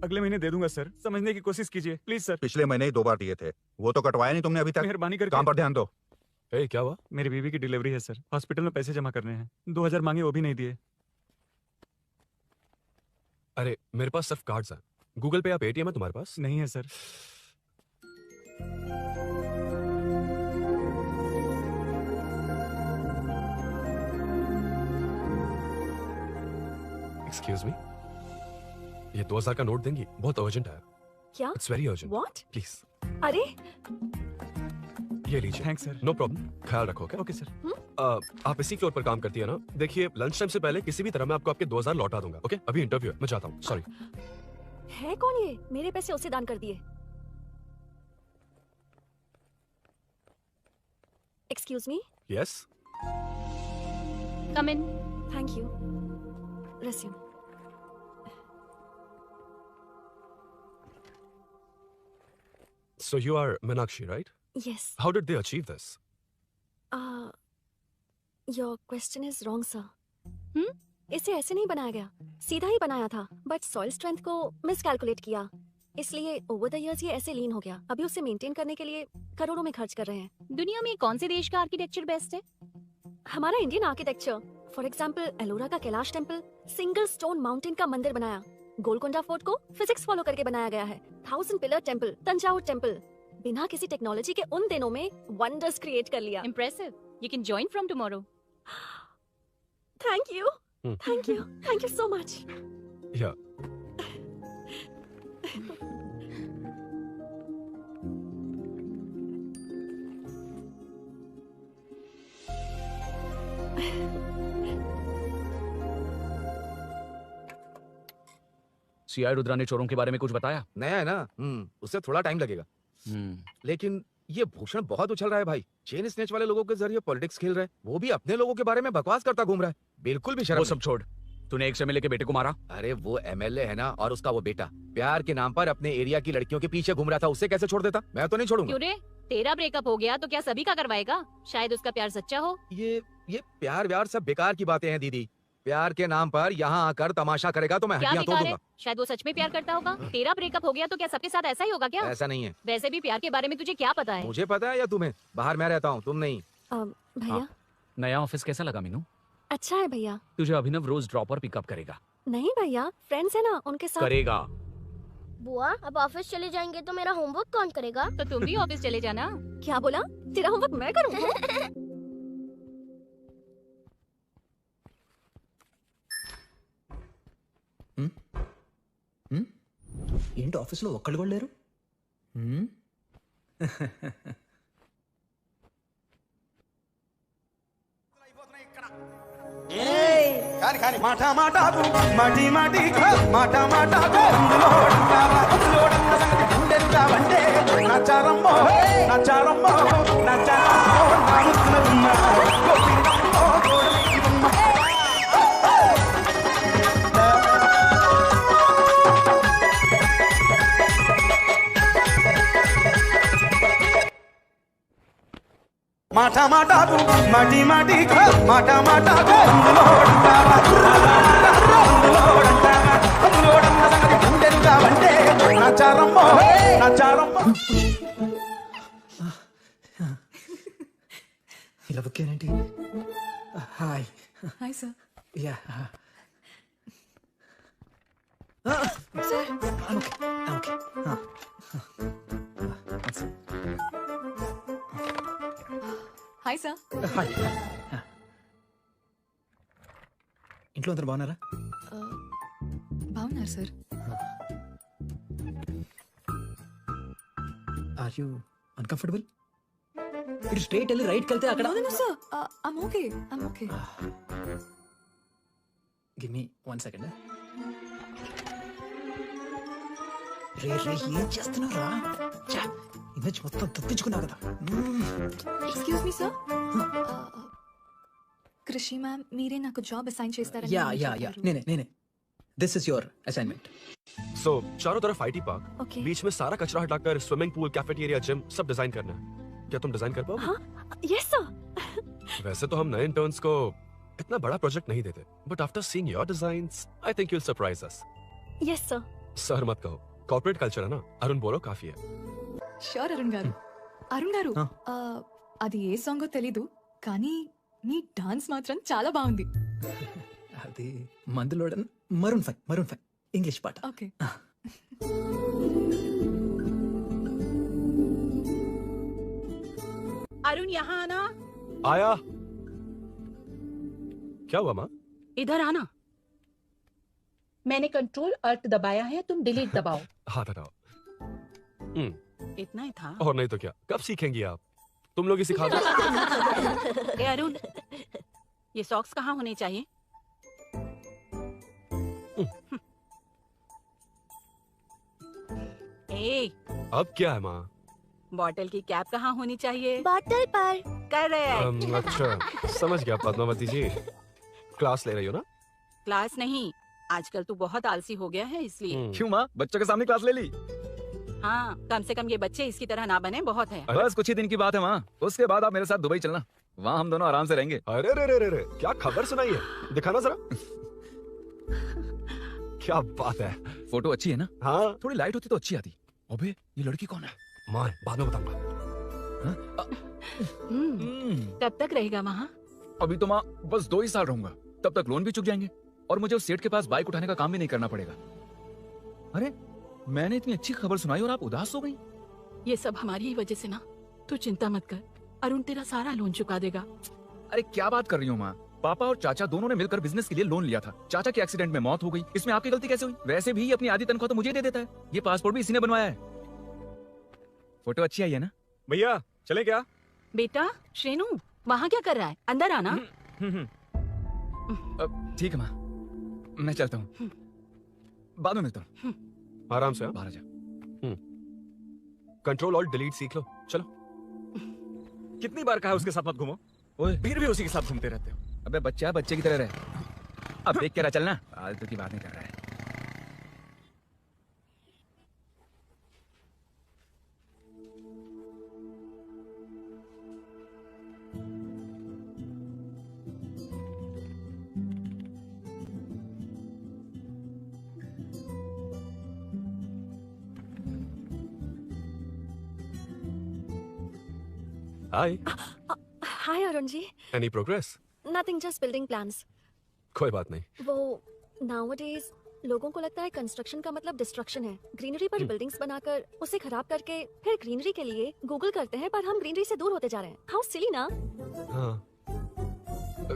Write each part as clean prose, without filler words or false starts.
अगले महीने दे दूंगा सर, समझने की कोशिश कीजिए प्लीज सर। पिछले महीने ही 2 बार दिए थे, वो तो कटवाया नहीं तुमने अभी तक। मेहरबानी करके। काम पर ध्यान दो। ए, क्या हुआ? मेरी बीवी की डिलीवरी है सर, हॉस्पिटल में पैसे जमा करने हैं। 2000 मांगे, वो भी नहीं दिए। अरे मेरे पास सिर्फ कार्ड्स हैं। गूगल पे या पेटीएम है तुम्हारे पास? नहीं है सर। एक्सक्यूज मी, ये 2000 का नोट देंगी? बहुत अर्जेंट है। क्या? It's very urgent. What? Please अरे ये लीजिए। Thanks sir. नो प्रॉब्लम, ख्याल रखो। क्या? Okay sir. आप इसी फ्लोर पर काम करती है ना? देखिए लंच टाइम से पहले किसी भी तरह मैं आपको आपके 2000 लौटा दूंगा। ओके, अभी इंटरव्यू है, मैं जाता हूँ। सॉरी। है कौन ये? मेरे पैसे उसे दान कर दिए। Excuse me. Yes. Come in. Thank you. Resume. So you are Meenakshi, right? Yes. How did they achieve this? Your question is wrong, sir. इसे ऐसे नहीं बनाया गया, सीधा ही बनाया था, बट सॉइल स्ट्रेंथ को मिसकैलकुलेट किया, इसलिए ओवर द इयर्स ये ऐसे लीन हो गया। अभी उसे मेंटेन करने के लिए करोड़ों में खर्च कर रहे हैं। दुनिया में कौन से देश का आर्किटेक्चर बेस्ट है? हमारा Indian architecture. For example Ellora का Kailash temple single stone mountain का मंदिर बनाया। गोलकोंडा फोर्ट को फिजिक्स फॉलो करके बनाया गया है। 1000 पिलर टेम्पल तंजावुर टेम्पल बिना किसी टेक्नोलॉजी के उन दिनों में वंडर्स क्रिएट कर लिया। Impressive. You can join from tomorrow. Thank you, thank you, thank you so much. Yeah. CI Rudra ने चोरों के बारे में कुछ बताया? नया है ना, उससे थोड़ा टाइम लगेगा। लेकिन ये भूषण बहुत उछल रहा है भाई। चेन स्नेच वाले लोगों के जरिए पॉलिटिक्स खेल रहा है, वो भी अपने लोगों के बारे में बकवास करता घूम रहा है। बिल्कुल भी शर्म वो सब छोड़, तूने एक एमएलए के बेटे को मारा? अरे वो एमएलए है ना, और उसका वो बेटा प्यार के नाम पर अपने एरिया की लड़कियों के पीछे घूम रहा था, उसे कैसे छोड़ देता? मैं तो नहीं छोड़ूंगा। क्यों रे? तेरा ब्रेकअप हो गया तो क्या सभी का करवाएगा? शायद उसका प्यार सच्चा हो। ये प्यार व्यार सब बेकार की बातें हैं दीदी। प्यार के नाम पर यहाँ आकर तमाशा करेगा तो मैं क्या हड्डियां तोड़ बेकार है? दूंगा। शायद वो सच में प्यार करता होगा। तेरा ब्रेकअप हो गया तो क्या सबके साथ ऐसा ही होगा क्या? ऐसा नहीं है। वैसे भी प्यार के बारे में तुझे क्या पता है? मुझे पता है या तुम्हें? बाहर मैं रहता हूँ, तुम नहीं। भैया नया ऑफिस कैसा लगा मीनू? अच्छा है भैया। तुझे अभिनव रोज ड्रॉप और पिकअप करेगा? नहीं भैया, फ्रेंड्स है ना, उनके साथ करेगा। बुआ अब ऑफिस चले जाएंगे तो मेरा होमवर्क कौन करेगा? तो तुम भी ऑफिस चले जाना। क्या बोला? तेरा होमवर्क मैं करूँ? ఏంటి ఆఫీస్లో ఒక్కళ్ళు కూడా లేరు? మాటా మాటాకు మాటి మాటికి మాటా మాటాకు అందులోడన్న సంగతి గుండెలుగా వండే నచ్చారమ్మో నచ్చారమ్మో నచ్చారమ్మో నా ముద్దులమ్మ గోపిరమ్మో గోడలమ్మ మాటా మాటాకు మాటి మాటికి మాటా మాటాకు అందులోడన్న సంగతి గుండెలుగా వండే నచ్చారమ్మో నచ్చారమ్మో. ఇలా బుక్కేనేంటి? Hi. Hi sir. Yeah. Sir. Okay. Hi sir. Hi. ఇంట్లో అందరూ బాగున్నారా? బాగున్నారు సార్. Are you uncomfortable? ఇటు స్ట్రైట్ వెళ్ళి రైట్కి వెళ్తే అక్కడ. Sir I'm okay. I'm okay. Give me 1 second. రే ఏం చేస్తున్నారా? ఇమేజ్ మొత్తం తప్పించుకున్నా కదా. Excuse me sir. Krishi ma'am మీరే నాకు జాబ్ అసైన్ చేస్తారని. యా నేనే. This is your assignment. So चारों तरफ IT पार्क, Okay. बीच में सारा कचरा हटाकर स्विमिंग पूल, कैफेटेरिया, जिम सब डिजाइन करना है। क्या तुम डिजाइन कर पाओगे? हाँ, यस सर. वैसे तो हम नए इंटर्न्स को इतना बड़ा प्रोजेक्ट नहीं देते, but after seeing your designs I think you will surprise us. Yes sir. Sir मत कहो, कॉर्पोरेट कल्चर है ना। अरुण बोलो काफी है। షూర్ అరుణ్ గారు అరుణ్ గారు ఆ. అది ఏ సాంగో తెలీదు కానీ నీ డాన్స్ మాత్రం చాలా బాగుంది. అది మందులో మరూన్ 5 ఇంగ్లీష్ పాట. ఓకే अरुण यहाँ आना, आया। क्या हुआ माँ? इधर आना। मैंने कंट्रोल अर्थ दबाया है, तुम डिलीट दबाओ। हाथ हटाओ। इतना ही था। और नहीं तो क्या, कब सीखेंगी आप? तुम लोग ही सिखा दो। ए अरुण, ये सॉक्स कहाँ होने चाहिए? ए, अब क्या है माँ? बॉटल की कैप कहाँ होनी चाहिए? बॉटल पर। करेक्ट। अच्छा, समझ गया पद्मावती जी। क्लास ले रही हो ना? क्लास नहीं, आजकल तू बहुत आलसी हो गया है इसलिए। क्यों माँ, बच्चों के सामने क्लास ले ली? हाँ, कम से कम ये बच्चे इसकी तरह ना बने, बहुत है। बस कुछ ही दिन की बात है माँ, उसके बाद आप मेरे साथ दुबई चलना, वहाँ हम दोनों आराम से रहेंगे। अरे रे रे रे रे, क्या खबर सुनाई है? दिखाना जरा। क्या बात है। फोटो अच्छी है ना? हाँ, थोड़ी लाइट होती तो अच्छी आती। अबे ये लड़की कौन है? माँ बाद में बताऊंगा। कब तक रहेगा वहाँ? अभी तो माँ बस 2 ही साल रहूंगा, तब तक लोन भी चुक जाएंगे और मुझे उस सेठ के पास बाइक उठाने का काम भी नहीं करना पड़ेगा। अरे मैंने इतनी अच्छी खबर सुनाई और आप उदास हो गई। ये सब हमारी ही वजह से ना, तू चिंता मत कर, अरुण तेरा सारा लोन चुका देगा। अरे क्या बात कर रही हो माँ, पापा और चाचा दोनों ने मिलकर बिजनेस के लिए लोन लिया था। चाचा के एक्सीडेंट में मौत हो गई, इसमें आपकी गलती कैसे हुई? वैसे भी अपनी आधी तनख्वाह तो मुझे दे देता है। ये पासपोर्ट भी इसी ने बनवाया है। फोटो अच्छी आई है ना? भैया चले क्या? बेटा श्रेनु, वहाँ क्या कर रहा है? अंदर आना। ठीक है माँ, मैं चलता हूँ, बाद में मिलता हूँ। आराम से। बाहर जा। कंट्रोल और डिलीट सीख लो, चलो। कितनी बार कहा है उसके साथ मत घूमो, ओए फिर भी उसी के साथ घूमते रहते हो। अबे बच्चा बच्चे की तरह रहे, अब देख के रहा चलना, फालतू की बातें कर रहा है। Hi. Hi Arun ji. Any progress? Nothing, just building plans. कोई बात नहीं। वो नाउअडेज लोगों को लगता है कंस्ट्रक्शन का मतलब डिस्ट्रक्शन है। ग्रीनरी पर बिल्डिंग्स बनाकर उसे खराब करके फिर ग्रीनरी के लिए गूगल करते हैं, पर हम ग्रीनरी से दूर होते जा रहे हैं। हाउ सिली ना। हाँ,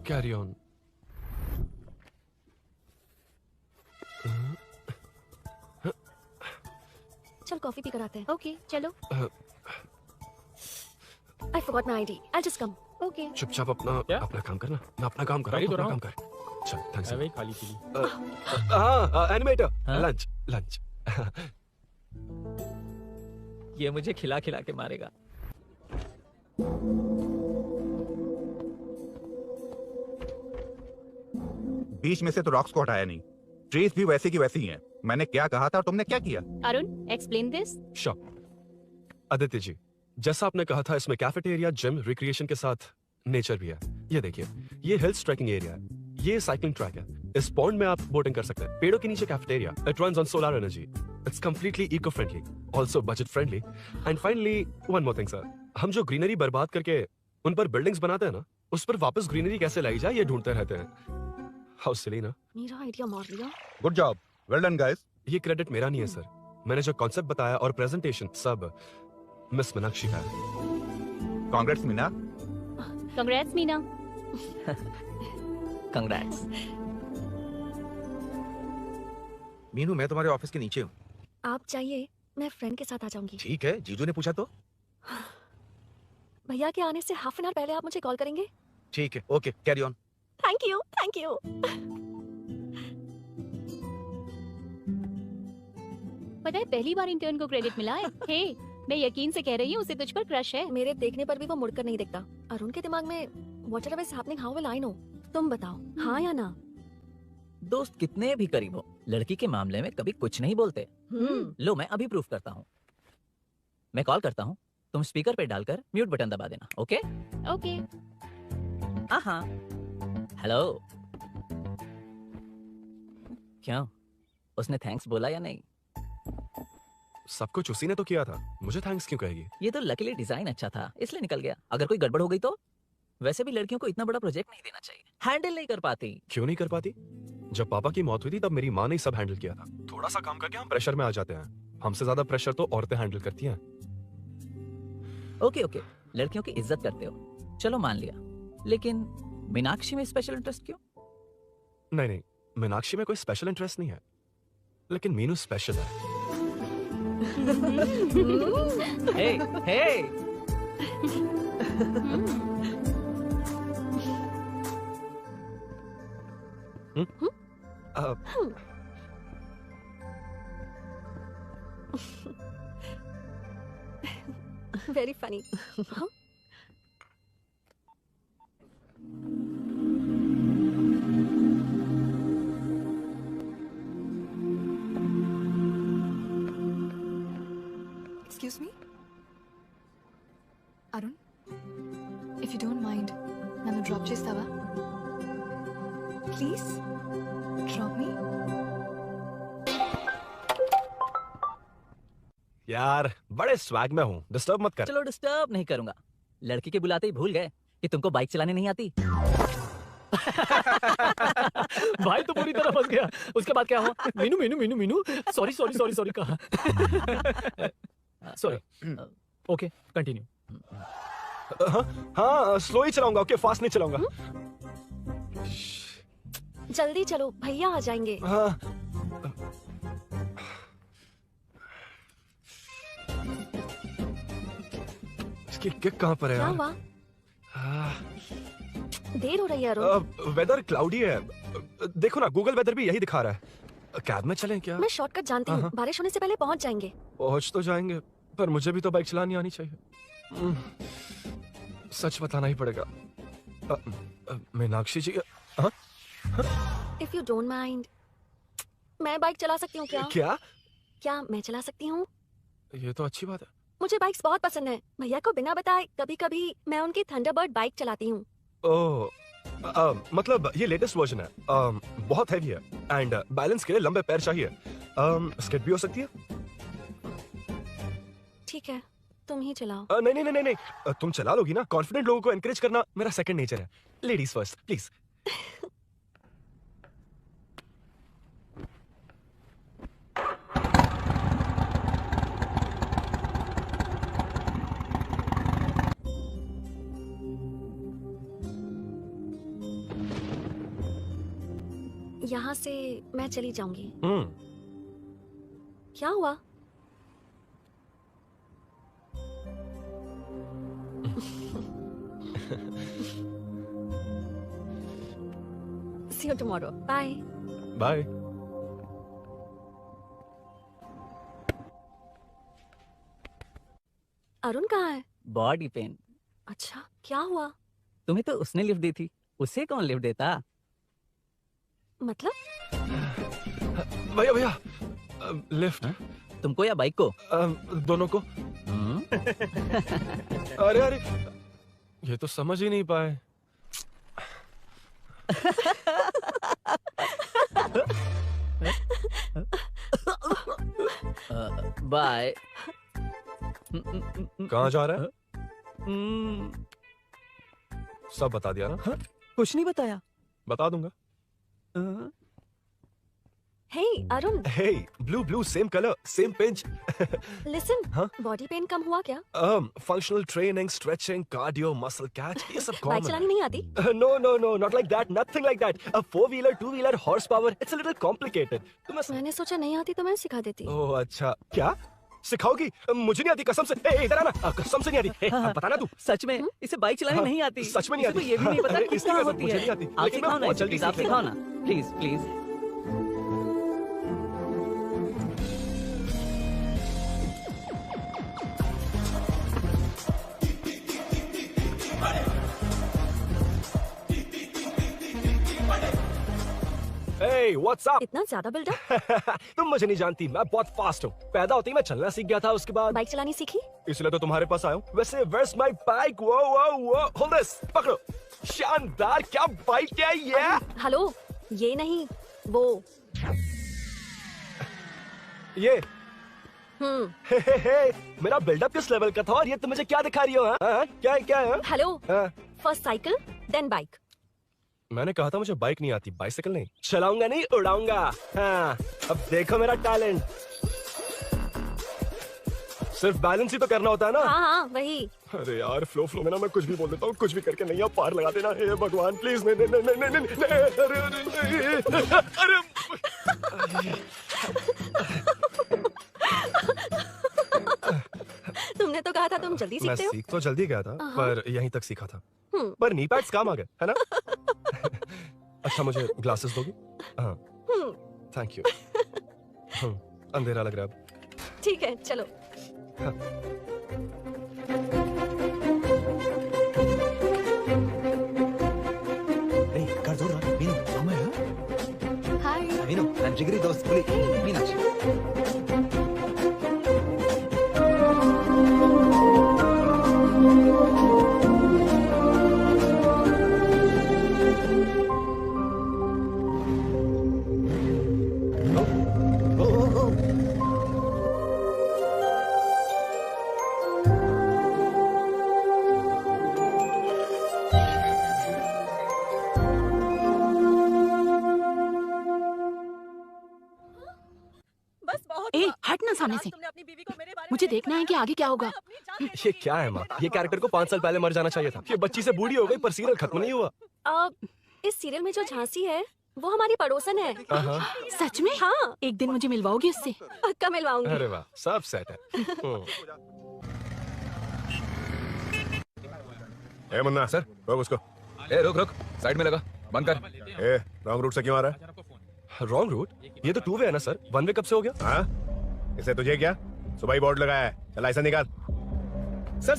कैरी ऑन। चल कॉफी पी कर आते हैं। ओके चलो। I forgot my ID, I just come. Okay. चुपचाप अपना अपना काम करना। मैं अपना काम कर रहा हूँ, अपना काम कर। चल, थैंक्स। वही खाली पीली। हाँ, एनिमेटर, लंच लंच। ये मुझे खिला खिला के मारेगा। बीच में से तो रॉक्स को हटाया नहीं, ट्रीज भी वैसी की वैसी ही हैं। मैंने क्या कहा था और तुमने क्या किया? Arun explain this. Sure. Aditya ji, जैसा आपने कहा था, इसमें कैफेटेरिया, जिम, रिक्रिएशन के साथ नेचर भी है। ये देखिए, ये हिल्स ट्रैकिंग एरिया है, ये साइकिलिंग ट्रैक है। इस पॉन्ड में आप बोटिंग कर सकते हैं। पेड़ों के नीचे cafeteria, it runs on solar energy, it's completely eco friendly, also budget friendly. And finally one more thing sir, हम जो ग्रीनरी बर्बाद करके उन पर बिल्डिंग्स बनाते हैं ना, उस पर वापस ग्रीनरी कैसे लाई जाए ये ढूंढते रहते हैं। हाउ सिली ना। मेरा आइडिया मार लिया। Good job, well done guys. ये क्रेडिट मेरा नहीं है सर, मैंने जो कॉन्सेप्ट बताया और प्रेजेंटेशन सब मिस मीनाक्षी का है। Congrats Meena. Congrats Meena. Congrats. Meenu, मैं तुम्हारे ऑफिस के नीचे हूँ। आप चाहिए मैं फ्रेंड के साथ आ जाऊंगी। ठीक है, जीजू ने पूछा तो। भैया के आने से हाफ एन आवर पहले आप मुझे कॉल करेंगे? ठीक है, okay, carry on. Thank you, thank you. पता है पहली बार इंटर्न को क्रेडिट मिला है। हे, मैं यकीन से कह रही हूँ उसे तुझ पर क्रश है। मेरे देखने पर भी वो मुड़कर नहीं देखता। अरुण के दिमाग में whatever is happening, how will I know? तुम बताओ, हाँ या ना? दोस्त कितने भी करीब हो, लड़की के मामले में कभी कुछ नहीं बोलते। लो मैं अभी प्रूफ करता हूँ। मैं कॉल करता हूँ, तुम स्पीकर पे डालकर म्यूट बटन दबा देना। Okay okay. हाँ। हेलो। क्यों, उसने थैंक्स बोला या नहीं? सब कुछ उसी ने तो किया था, मुझे थैंक्स क्यों कहेगी? ये तो लकीली डिजाइन अच्छा था इसलिए निकल गया, अगर कोई गड़बड़ हो गई तो? वैसे भी लड़कियों को इतना बड़ा प्रोजेक्ट नहीं देना चाहिए, हैंडल नहीं कर पाती। क्यों नहीं कर पाती? जब पापा की मौत हुई थी तब मेरी माँ ने सब हैंडल किया था। थोड़ा सा काम करके हम प्रेशर में आ जाते हैं, हमसे ज्यादा प्रेशर तो औरतें हैंडल करती हैं। ओके ओके, लड़कियों की इज्जत करते हो, चलो मान लिया, लेकिन मीनाक्षी में स्पेशल इंटरेस्ट क्यों? नहीं नहीं, मीनाक्षी में कोई स्पेशल इंटरेस्ट नहीं है, लेकिन मीनू स्पेशल है। हे हे Very funny. Huh? Excuse me? Arun? If you don't mind, nanu drop chestava? Please? Drop me? यार बड़े स्वैग में हूँ, डिस्टर्ब मत कर। चलो डिस्टर्ब नहीं करूंगा। लड़की के बुलाते ही भूल गए कि तुमको बाइक चलाने नहीं आती। भाई तो पूरी तरह फंस गया। उसके बाद क्या हुआ? Meenu Meenu Meenu Meenu sorry sorry sorry sorry कहा। सॉरी। Okay continue. हाँ स्लो ही चलाऊंगा, ओके फास्ट नहीं चलाऊंगा। जल्दी चलो, भैया आ जाएंगे। हाँ। इसकी किक कहाँ पर है क्या यार? हुआ? देर हो रही है अरुण। वेदर क्लाउडी है, देखो ना गूगल वेदर भी यही दिखा रहा है। कैब में चलें क्या? मैं शॉर्टकट जानती हूँ, बारिश होने से पहले पहुँच जाएंगे। पहुंच तो जाएंगे, पर मुझे भी तो बाइक चलानी आनी चाहिए। सच बताना ही पड़ेगा। मीनाक्षी जी, हाँ? If you don't mind, मैं बाइक चला सकती हूँ क्या? क्या मैं चला सकती हूँ? ये तो अच्छी बात है। मुझे बाइक्स बहुत पसंद है। भैया को बिना बताए कभी-कभी मैं उनकी थंडरबर्ड बाइक चलाती हूँ। ओह, मतलब ये लेटेस्ट वर्जन है, बहुत हैवी है एंड बैलेंस के लिए लंबे पैर चाहिए। स्किड भी हो सकती है। ठीक है, तुम ही चलाओ। नहीं नहीं नहीं नहीं, तुम चला लोगी ना। कॉन्फिडेंट लोगों को एनकरेज करना मेरा सेकंड नेचर है। Ladies first please. यहाँ से मैं चली जाऊंगी। क्या हुआ? See you tomorrow. Bye. Bye. Arun कहाँ है? Body pain. अच्छा, क्या हुआ? तुम्हें तो उसने लिफ्ट दी थी, उसे कौन लिफ्ट देता? मतलब? भैया भैया, लिफ्ट। तुमको या बाइक को? दोनों को। अरे अरे, ये तो समझ ही नहीं पाए। बाय। कहाँ जा रहा है? सब बता दिया ना? कुछ नहीं बताया। बता दूंगा। Hey, Arun. Hey, blue, same color, same pinch. Listen, हाँ? body pain कम हुआ क्या? Functional training, stretching, cardio, muscle catch, ये सब common बाइक चलानी नहीं आती? No, not like that, nothing like that. A 4-wheeler, 2-wheeler, horsepower, it's a little complicated. मैंने सोचा नहीं आती तो मैं सिखा देती। ओह अच्छा, क्या? सिखाओगी? मुझे नहीं आती कसम से। इधर आना, कसम से नहीं आती। बताना तू। सच में इसे बाइक चलानी नहीं आती। सच में नहीं आती। ये भी नहीं पता किस तरह होती मुझे है। नहीं आती। आप लेकिन मैं सिखाओ ना, बहुत जल्दी आप सिखाओ ना, please please. Hey, what's up? इतना ज्यादा बिल्डअप? तुम मुझे नहीं जानती, मैं बहुत फास्ट हूँ। पैदा होते ही मैं चलना सीख गया था, उसके बाद बाइक चलानी सीखी? इसलिए तो तुम्हारे पास आया हूँ। वैसे where's my bike? वो hold this, पकड़ो। शानदार, क्या बाइक है ये? हेलो, ये नहीं, वो। ये हे, मेरा बिल्डअप किस लेवल का था और ये तुम मुझे क्या दिखा रही हो? हाँ? क्या है? हेलो, हाँ? First cycle then bike. मैंने कहा था मुझे बाइक नहीं आती, बाइसाइकिल नहीं चलाऊंगा, नहीं उड़ाऊंगा। हाँ, अब देखो मेरा टैलेंट। सिर्फ बैलेंस ही तो करना होता है ना। हाँ वही। अरे यार, फ्लो में ना मैं कुछ भी बोल देता हूँ, कुछ भी करके नहीं आप पार लगा देना। हे भगवान प्लीज, नहीं, अरे तुमने तो कहा था तुम जल्दी मैं सीखते हो। सीख तो जल्दी गया था, पर यहीं तक सीखा था। हम्म। पर नी पैड्स काम आ गए, है ना? अच्छा, मुझे ग्लासेस दोगी? हाँ, थैंक यू। अंधेरा लग रहा है अब। ठीक है, चलो। कर दो ना मीनू, अम्मा है। हाय मीनू, ನನ್ನ ಜಿಗರಿ ದೋಸ್ತ್ ಹುಲಿ ಮೀನಾಕ್ಷಿ. ए, हट ना सामने से। मुझे देखना है कि आगे क्या होगा। ये क्या है माँ? ये कैरेक्टर को 5 साल पहले मर जाना चाहिए था। ये बच्ची से बूढ़ी हो गई पर सीरियल खत्म नहीं हुआ। इस सीरियल में जो झांसी है वो हमारी पड़ोसन है। सच में? हाँ। एक दिन मुझे मिलवाओगी उससे? पक्का मिलवाऊंगी। अरे वाह, सब सेट है। ए मुन्ना सर, रोक उसको। ए रुक, साइड में लगा, बंद कर। ए, रॉन्ग रूट से क्यों आ रहा है? Wrong route? ये तो 2 वे है ना सर, 1 वे कब से हो गया? हाँ, इसे तुझे क्या? सुबह ही बोर्ड लगाया है, चल लाइसेंस निकाल। सर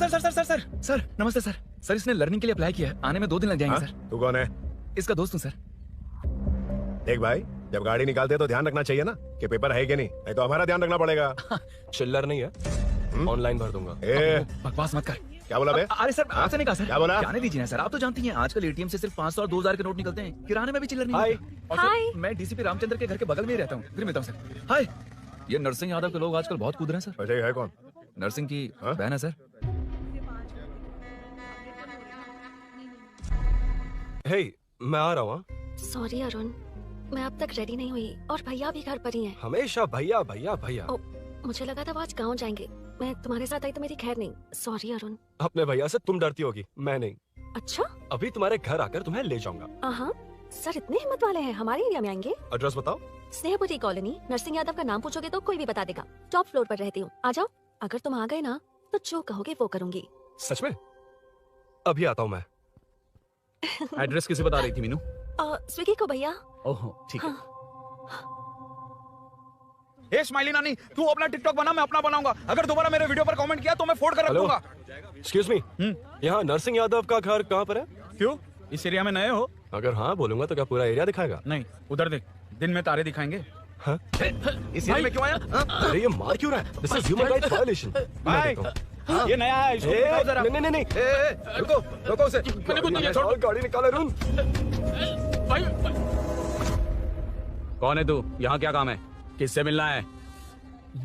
नमस्ते सर। सर इसने लर्निंग के लिए अप्लाई किया है, आने में 2 दिन लग जाएंगे। सर तू कौन है? इसका दोस्त हूँ सर। देख भाई, जब गाड़ी निकालते हैं तो ध्यान रखना चाहिए ना कि पेपर है कि नहीं तो हमारा ध्यान रखना पड़ेगा। चिल्लर नहीं है, ऑनलाइन भर दूंगा। ए, बकवास मत कर। क्या बोला बे? अरे सर, आपसे नहीं कहा सर। क्या बोला? जाने दीजिए ना सर, आप तो जानती हैं आजकल एटीएम से सिर्फ 500 और 2000 के नोट निकलते हैं, किराने में भी चिल्लर नहीं मिलता। और हाय। सर, मैं डीसीपी रामचंद्र के घर के बगल में ही रहता हूँ, फिर मिलता हूँ सर। हाय, ये नरसिंह यादव के लोग आजकल बहुत कूद रहे हैं सर। अच्छा, ये है कौन? नरसिंह की बहन है सर। हे, मैं आ रहा हूँ। सॉरी अरुण, मैं अब तक रेडी नहीं हुई और भैया भी घर पर ही हैं। हमेशा भैया भैया भैया। मुझे लगा था वो आज गाँव जाएंगे, मैं तुम्हारे साथ आई तो मेरी खैर नहीं। सॉरी अरुण। अपने भैया से तुम डरती होगी, मैं नहीं। अच्छा, अभी तुम्हारे घर आकर तुम्हें ले जाऊंगा। हाँ सर, इतने हिम्मत वाले हैं, हमारे एरिया में आएंगे। एड्रेस बताओ। स्नेहपुरी कॉलोनी, नरसिंह यादव का नाम पूछोगे तो कोई भी बता देगा। टॉप फ्लोर पर रहती हूँ, आ जाओ। अगर तुम आ गए ना तो जो कहोगे वो करूंगी। सच में? अभी आता हूँ मैं। एड्रेस किसे बता रही थी मीनू? स्विगी को भैया। ओहो, ठीक है। ए स्माइली नानी, तू अपना टिकटॉक बना, मैं अपना बनाऊंगा। अगर दोबारा मेरे वीडियो पर कमेंट किया तो मैं फोड़ कर रख दूंगा। एक्सक्यूज मी, यहाँ नरसिंह यादव का घर कहाँ पर है? क्यों, इस एरिया में नए हो? अगर हाँ बोलूंगा तो क्या पूरा एरिया दिखाएगा? नहीं, उधर देख, दिन में तारे दिखाएंगे। हाँ? इस एरिया में क्यों आया? अरे ये मार क्यों रहा है? This is human rights violation. भाई, ये नया है, इसको दिखाओ जरा। नहीं, रुको उसे। मैंने कुछ नहीं किया, छोड़। गाड़ी निकाल अरुण। कौन है तू? यहाँ क्या काम है? किससे मिलना है?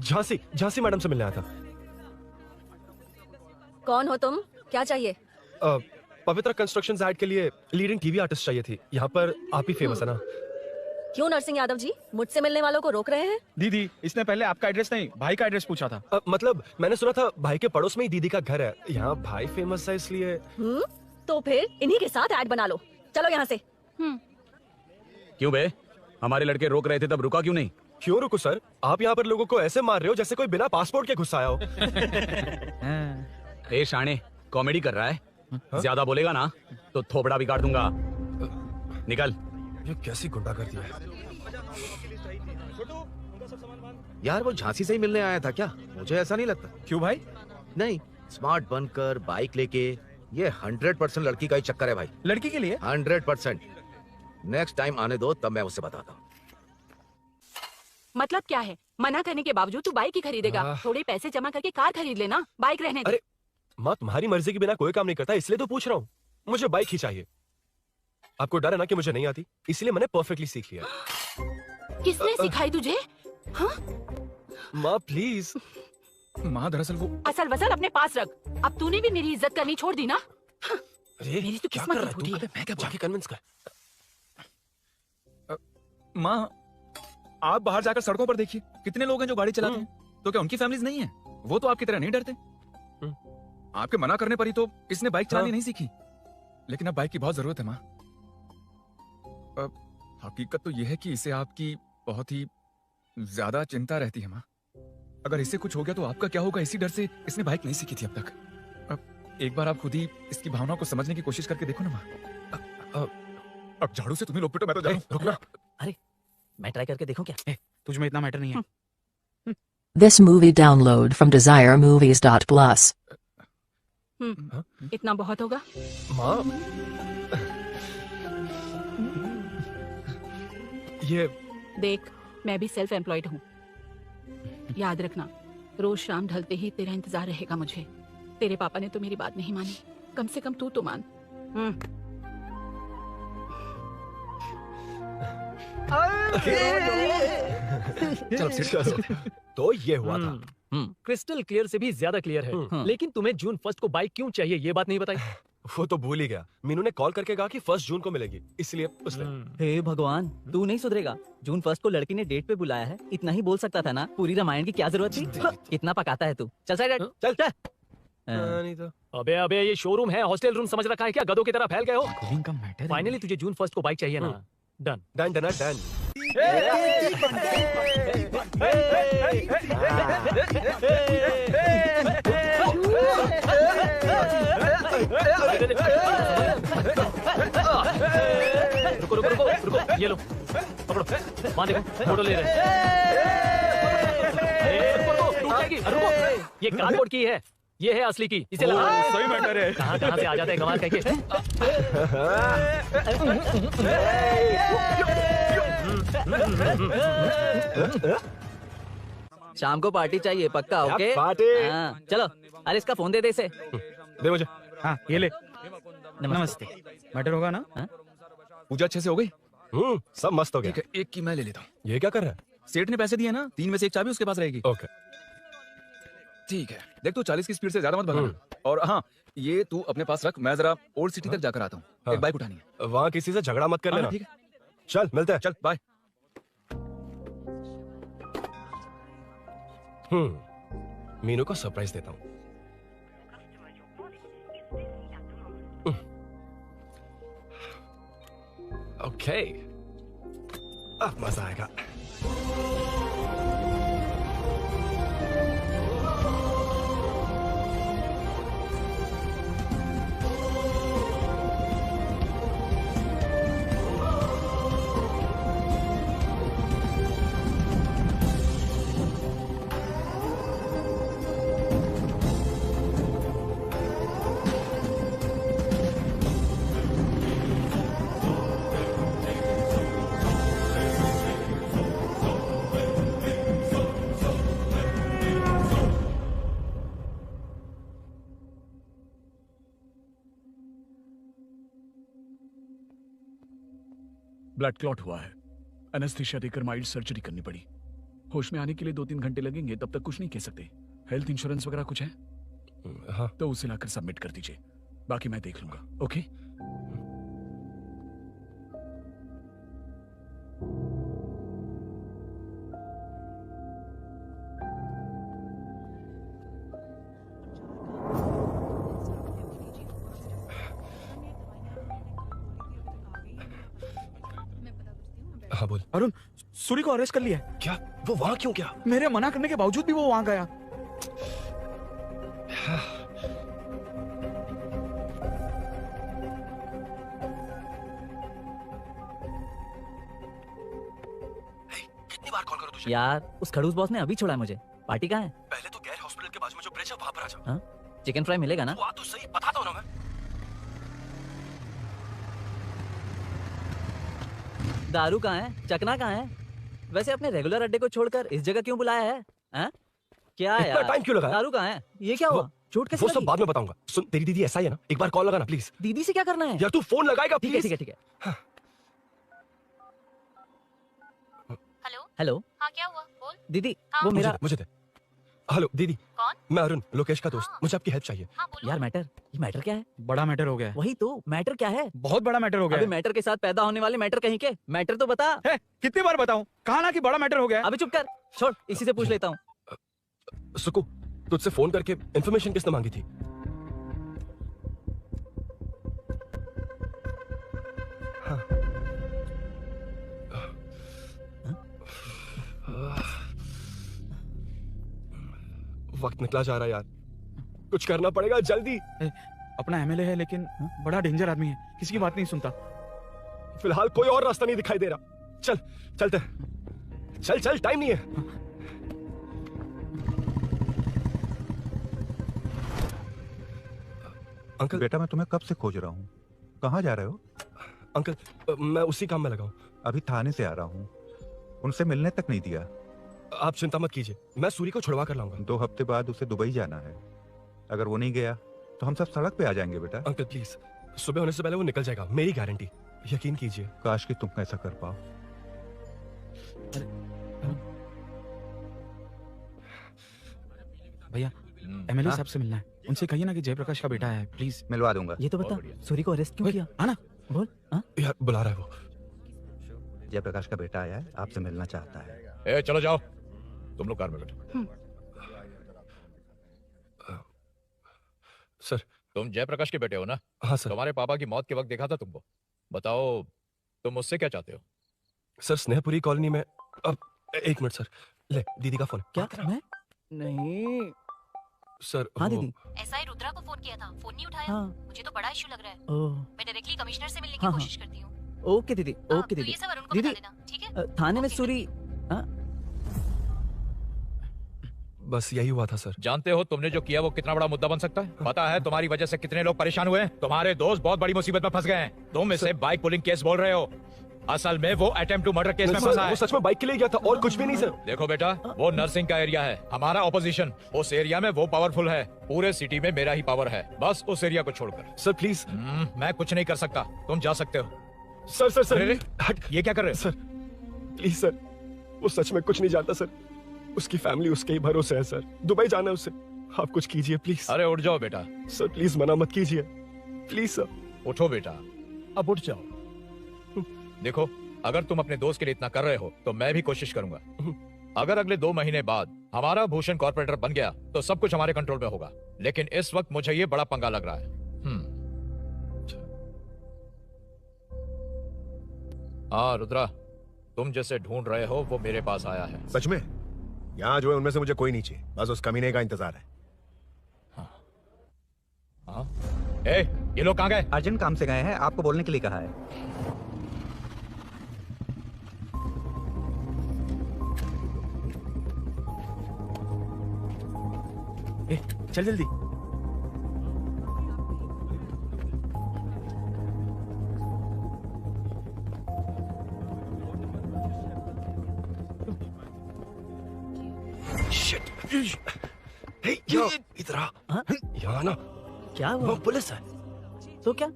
झांसी मैडम से मिलने आया था। कौन हो तुम? क्या चाहिए? पवित्र कंस्ट्रक्शन ऐड के लिए लीडिंग टीवी आर्टिस्ट चाहिए थी। यहाँ पर आप ही फेमस है ना? क्यों नरसिंह यादव जी मुझसे मिलने वालों को रोक रहे हैं? दीदी, इसने पहले आपका एड्रेस नहीं, भाई का एड्रेस पूछा था। मतलब मैंने सुना था भाई के पड़ोस में ही दीदी का घर है। यहाँ भाई फेमस है इसलिए। तो फिर इन्हीं के साथ ऐड बना लो। चलो यहाँ से। क्यों बे? हमारे लड़के रोक रहे थे तब रुका क्यों नहीं? क्यों रुको सर? आप यहाँ पर लोगों को ऐसे मार रहे हो जैसे कोई बिना पासपोर्ट के घुस आया हो। ए शाने, कॉमेडी कर रहा है? ज्यादा बोलेगा ना तो थोपड़ा भी काट दूंगा। निकल। ये कैसी गुंडागर्दी है? यार वो झांसी से ही मिलने आया था क्या? मुझे ऐसा नहीं लगता। क्यों भाई? नहीं, स्मार्ट बनकर बाइक लेके, ये 100% लड़की का ही चक्कर है भाई। लड़की के लिए? 100%। नेक्स्ट टाइम आने दो, तब मैं उससे बताता हूँ। मतलब क्या है? मना करने के बावजूद तू बाइक ही खरीदेगा? थोड़े पैसे जमा करके कार खरीद लेना, बाइक रहने दे। अरे माँ, तुम्हारी मर्जी के बिना कोई काम नहीं करता, इसलिए तो पूछ रहा हूँ। मुझे बाइक ही चाहिए। आपको डर है ना कि मुझे नहीं आती, इसलिए मैंने परफेक्टली सीख लिया। किसने सिखाई तुझे? हाँ? माँ प्लीज। माँ दरअसल वो असल वसल अपने पास रख। अब तूने भी मेरी इज्जत करनी छोड़ दी ना। अरे मेरी तो क्या किस्मत कर ही रहा है फूटी तू? है। मैं क्या जाके कन्विंस कर। माँ आप बाहर जाकर सड़कों पर देखिए कितने लोग हैं जो गाड़ी चलाते हैं, तो क्या उनकी फैमिलीज नहीं है? वो तो आपकी तरह नहीं डरते। आपके मना करने पर ही तो इसने बाइक चलानी नहीं सीखी, लेकिन अब बाइक की बहुत जरूरत है माँ। हकीकत तो यह है कि इसे आपकी बहुत ही ज्यादा चिंता रहती है माँ। अगर इसे कुछ हो गया तो आपका क्या होगा, इसी डर से इसने बाइक नहीं सीखी थी अब तक। अब एक बार आप खुद ही इसकी भावनाओं को समझने की कोशिश करके देखो ना माँ। अब झाड़ू से तुम्हें लोग पिटो, मैं तो जा रहा हूं। रुकना। अरे मैं ट्राई करके देखूं क्या? तुझ में इतना मैटर नहीं है। This movie download from desiremovies.plus. इतना बहुत होगा। माँ ये देख, मैं भी सेल्फ एम्प्लॉयड हूँ। याद रखना, रोज शाम ढलते ही तेरा इंतजार रहेगा मुझे। तेरे पापा ने तो मेरी बात नहीं मानी, कम से कम तू तो मान। चलो। तो ये हुआ था। क्रिस्टल क्लियर से भी ज्यादा क्लियर है। लेकिन तुम्हें जून 1 को बाइक क्यों चाहिए ये बात नहीं बताई? वो तो भूल ही गया। मीनू ने कॉल करके कहा कि 1 जून को मिलेगी, इसलिए उसने। हे भगवान, तू नहीं सुधरेगा। जून 1 को लड़की ने डेट पे बुलाया है, इतना ही बोल सकता था ना। पूरी रामायण की क्या जरूरत थी? कितना पकाता है तू। चल साइड चल चल। नहीं तो अबे ये शोरूम है, हॉस्टल रूम समझ रखा है क्या? गधों की तरह फैल गए हो। फाइनली तुझे जून 1 को बाइक चाहिए ना? Done done done done. रुको रुको रुको रुको, ये लो पकड़ो। वहाँ देखो फोटो ले रहे हैं। रुको टूट जाएगी। रुको, ये कार्डबोर्ड की है, ये है असली की। इसे लगा। सही मैटर है। कहाँ से आ जाते हैं गंवार कह शाम को पार्टी चाहिए पक्का? क्या ओके पार्टी? हाँ, चलो। अरे इसका फोन दे दे इसे। दे मुझे। हाँ ये ले। नमस्ते। मैटर होगा ना? पूजा अच्छे से हो गई? सब मस्त हो गया। ठीक है, एक की मैं ले लेता हूँ। ये क्या कर रहा है? सेठ ने पैसे दिए ना, 3 में से 1 चाबी उसके पास रहेगी। ओके ठीक है, देख तू 40 की स्पीड से ज्यादा मत भगाना। और हाँ, ये तू अपने पास रख, मैं जरा ओल्ड सिटी तक जाकर आता हूँ। एक बाइक उठानी है। वहाँ किसी से झगड़ा मत कर लेना। ठीक है, चल मिलते हैं। चल बाय। मीनू को सरप्राइज देता हूँ। ओके, अब मजा आएगा। ब्लड क्लॉट हुआ है, एनेस्थीसिया देकर माइल्ड सर्जरी करनी पड़ी। होश में आने के लिए 2-3 घंटे लगेंगे, तब तक कुछ नहीं कह सकते। हेल्थ इंश्योरेंस वगैरह कुछ है? हाँ। तो उसे लाकर सबमिट कर दीजिए, बाकी मैं देख लूंगा। ओके? हाँ बोल। अरुण, सूरी को अरेस्ट कर लिया है। क्या? वो वहाँ क्यों गया? मेरे मना करने के बावजूद भी वो वहाँ गया। कितनी बार कॉल करो तुझे? यार उस खड़ूस बॉस ने अभी छोड़ा है मुझे। पार्टी कहाँ है? पहले तो गैर हॉस्पिटल के बाजू में जो ब्रिज है वहाँ पर आ जाओ। हाँ? चिकन फ्राई मिलेगा ना? वो आ तो सही, बताता हूँ ना मैं। दारू कहाँ है? चकना कहाँ है? वैसे अपने रेगुलर अड्डे को छोड़कर इस जगह क्यों बुलाया है? हैं? क्या इतना यार? टाइम क्यों लगा? दारू कहाँ है? ये क्या हुआ? चोट कैसे वो सब लगी? बाद में बताऊंगा। सुन, तेरी दीदी ऐसा ही है ना, एक बार कॉल लगाना प्लीज। दीदी से क्या करना है? यार तू फोन लगाएगा ठीक है प्लीज। ठीक है ठीक है। हेलो हेलो हाँ क्या हुआ बोल। दीदी हाँ? वो मेरा मुझे दे। हेलो दीदी। कौन? मैं अरुण, लोकेश का दोस्त। मुझे आपकी हेल्प चाहिए। यार ये मैटर क्या है? बड़ा मैटर हो गया है। वही तो मैटर क्या है? बहुत बड़ा मैटर हो गया अबे है। मैटर के साथ पैदा होने वाले मैटर कहीं के, मैटर तो बता। कितनी बार बताऊं? कहा ना कि बड़ा मैटर हो गया है। अबे चुप कर, छोड़, इसी से पूछ लेता हूँ। सुकू, तुझसे फोन करके इन्फॉर्मेशन किसने मांगी थी? वक्त निकला जा रहा है यार, कुछ करना पड़ेगा जल्दी। अपना एमएलए है लेकिन बड़ा डेंजर आदमी है, किसी की बात नहीं सुनता। फिलहाल कोई और रास्ता नहीं दिखाई दे रहा। चल चलते, चल चल, टाइम नहीं है। अंकल बेटा, मैं तुम्हें कब से खोज रहा हूँ, कहाँ जा रहे हो? अंकल मैं उसी काम में लगा हूँ। अभी थाने से आ रहा हूँ, उनसे मिलने तक नहीं दिया। आप चिंता मत कीजिए, मैं सूरी को छुड़वा कर लाऊंगा। 2 हफ्ते बाद उसे दुबई जाना है, अगर वो नहीं गया तो हम सब सड़क पे आ जाएंगे बेटा। अंकल प्लीज, सुबह होने से पहले वो निकल जाएगा, मेरी गारंटी, यकीन कीजिए। काश कि तुम ऐसा कर पाओ। भैया एमएलए साहब से मिलना है, उनसे कहिए ना कि जयप्रकाश का बेटा है, प्लीज। मिलवा दूंगा। ये तो बता, सूरी को अरेस्ट क्यों किया? आना बोल। यार बुला रहा है वो। जयप्रकाश का बेटा आया है, आपसे मिलना चाहता है। ए चलो जाओ, तुम लोग कार में बैठो। सर, तुम जयप्रकाश के बेटे हो ना? हाँ सर। तुम्हारे पापा की मौत के वक्त देखा था तुमको। बताओ तुम मुझसे क्या चाहते हो? सर, स्नेहपुरी कॉलोनी में। अब 1 मिनट सर, ले दीदी का फोन। क्या? मैं नहीं सर। हाँ दीदी। एसआई रुद्रा को फोन किया था, फोन नहीं उठाया। हाँ। मुझे तो बड़ा इशू लग रहा है। ओह। मैं डायरेक्टली कमिश्नर से मिलने की हाँ, कोशिश करती हूँ। ओके दीदी, ओके दीदी। ये सब अरुण को बता देना, ठीक है? थाने में सूरी। बस यही हुआ था सर। जानते हो तुमने जो किया वो कितना बड़ा मुद्दा बन सकता है? पता है तुम्हारी वजह से कितने लोग परेशान हुए हैं? तुम्हारे दोस्त बहुत बड़ी मुसीबत में फंस गए हैं। तुम इसे बाइक पुलिंग केस बोल रहे हो, असल में वो अटेम्प्ट टू मर्डर केस में फंसा है। वो सच में बाइक के लिए गया था और कुछ भी नहीं सर। देखो बेटा, वो नर्सिंग का एरिया है, हमारा ऑपोजिशन उस एरिया में वो पावरफुल है। पूरे सिटी में मेरा ही पावर है, बस उस एरिया को छोड़कर। Sir please. मैं कुछ नहीं कर सकता, तुम जा सकते हो। सर सर सर, अरे, ये क्या कर रहे हो? सर प्लीज सर, वो सच में कुछ नहीं जानता सर। उसकी फैमिली उसके ही भरोसे है सर, दुबई जाना है उसे। आप कुछ कीजिए प्लीज। अरे उठ जाओ बेटा। सर प्लीज मना मत कीजिए, प्लीज सर। उठो बेटा, अब उठ जाओ। देखो, अगर तुम अपने दोस्त के लिए इतना कर रहे हो तो मैं भी कोशिश करूंगा। अगर अगले 2 महीने बाद हमारा भूषण कॉर्पोरेटर बन गया तो सब कुछ हमारे कंट्रोल में होगा, लेकिन इस वक्त मुझे ये बड़ा पंगा लग रहा है। हाँ रुद्रा, तुम जैसे ढूंढ रहे हो वो मेरे पास आया है। सच में? यहाँ जो है उनमें से मुझे कोई नहीं चाहिए, बस उस कमीने का इंतजार है। हाँ? ए, ये लोग कहाँ गए? अर्जेंट काम से गए हैं, आपको बोलने के लिए कहा है। चल जल्दी। इधर आ। यहाँ ना क्या हुआ? वो पुलिस है। तो क्या?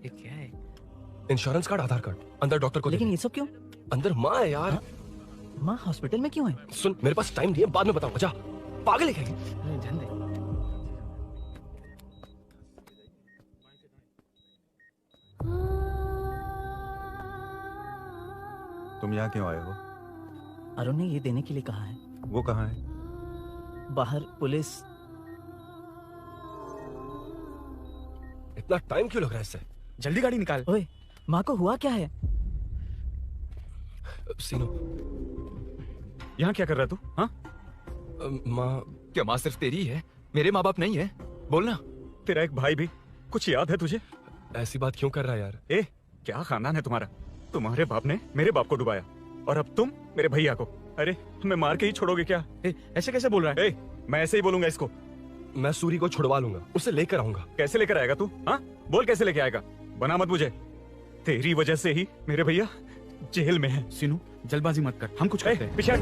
ये क्या है? इंश्योरेंस कार्ड, आधार कार्ड, अंदर डॉक्टर को। लेकिन ये सब क्यों? अंदर माँ है यार। माँ हॉस्पिटल में क्यों है? सुन, मेरे पास टाइम नहीं है, बाद में बताऊंगा। जा, पागल है क्या? तुम यहाँ क्यों आए हो? अरुण ने ये देने के लिए कहा है। वो कहाँ है? बाहर पुलिस। इतना टाइम क्यों लग रहा है इससे? जल्दी गाड़ी निकाल। ओए, माँ को हुआ क्या है? सीनो, यहाँ क्या कर रहा है तू? हाँ? माँ। क्या माँ सिर्फ तेरी है? मेरे माँ बाप नहीं है? बोलना। तेरा एक भाई भी, कुछ याद है तुझे? ऐसी बात क्यों कर रहा है यार? ए, क्या खानदान है तुम्हारा? तुम्हारे बाप ने मेरे बाप को डुबाया और अब तुम मेरे भैया को। अरे तुम्हें मार के ही छोड़ोगे क्या? ऐसे कैसे बोल रहा है? मैं ऐसे ही बोलूंगा इसको। मैं सूरी को छुड़वा लूंगा, उसे लेकर आऊंगा। कैसे लेकर आएगा तू? हाँ, बोल कैसे लेके आएगा? बना मत मुझे, तेरी वजह से ही मेरे भैया जेल में है। सीनू, जल्दबाजी मत कर, हम कुछ करते हैं। पीछे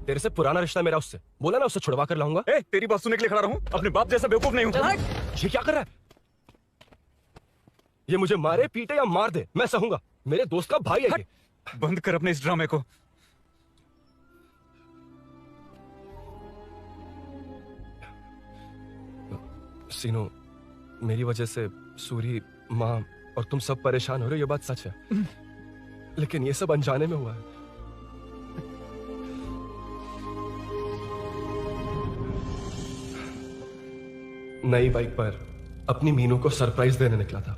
तेरे से पुराना रिश्ता मेरा उससे, बोला ना उससे छुड़वा कर लाऊंगा। तेरी बात सुनने के लिए खड़ा रहूं? अपने बाप जैसा बेवकूफ नहीं हूं। ये क्या कर रहा है? ये मुझे मारे पीटे या मार दे, मैं सहूंगा। मेरे दोस्त का भाई है ये। बंद कर अपने इस ड्रामे को। सीनो, मेरी वजह से सूरी, माँ और तुम सब परेशान हो रहे हो, ये बात सच है। लेकिन ये सब अनजाने में हुआ है। नई बाइक पर अपनी मीनू को सरप्राइज देने निकला था।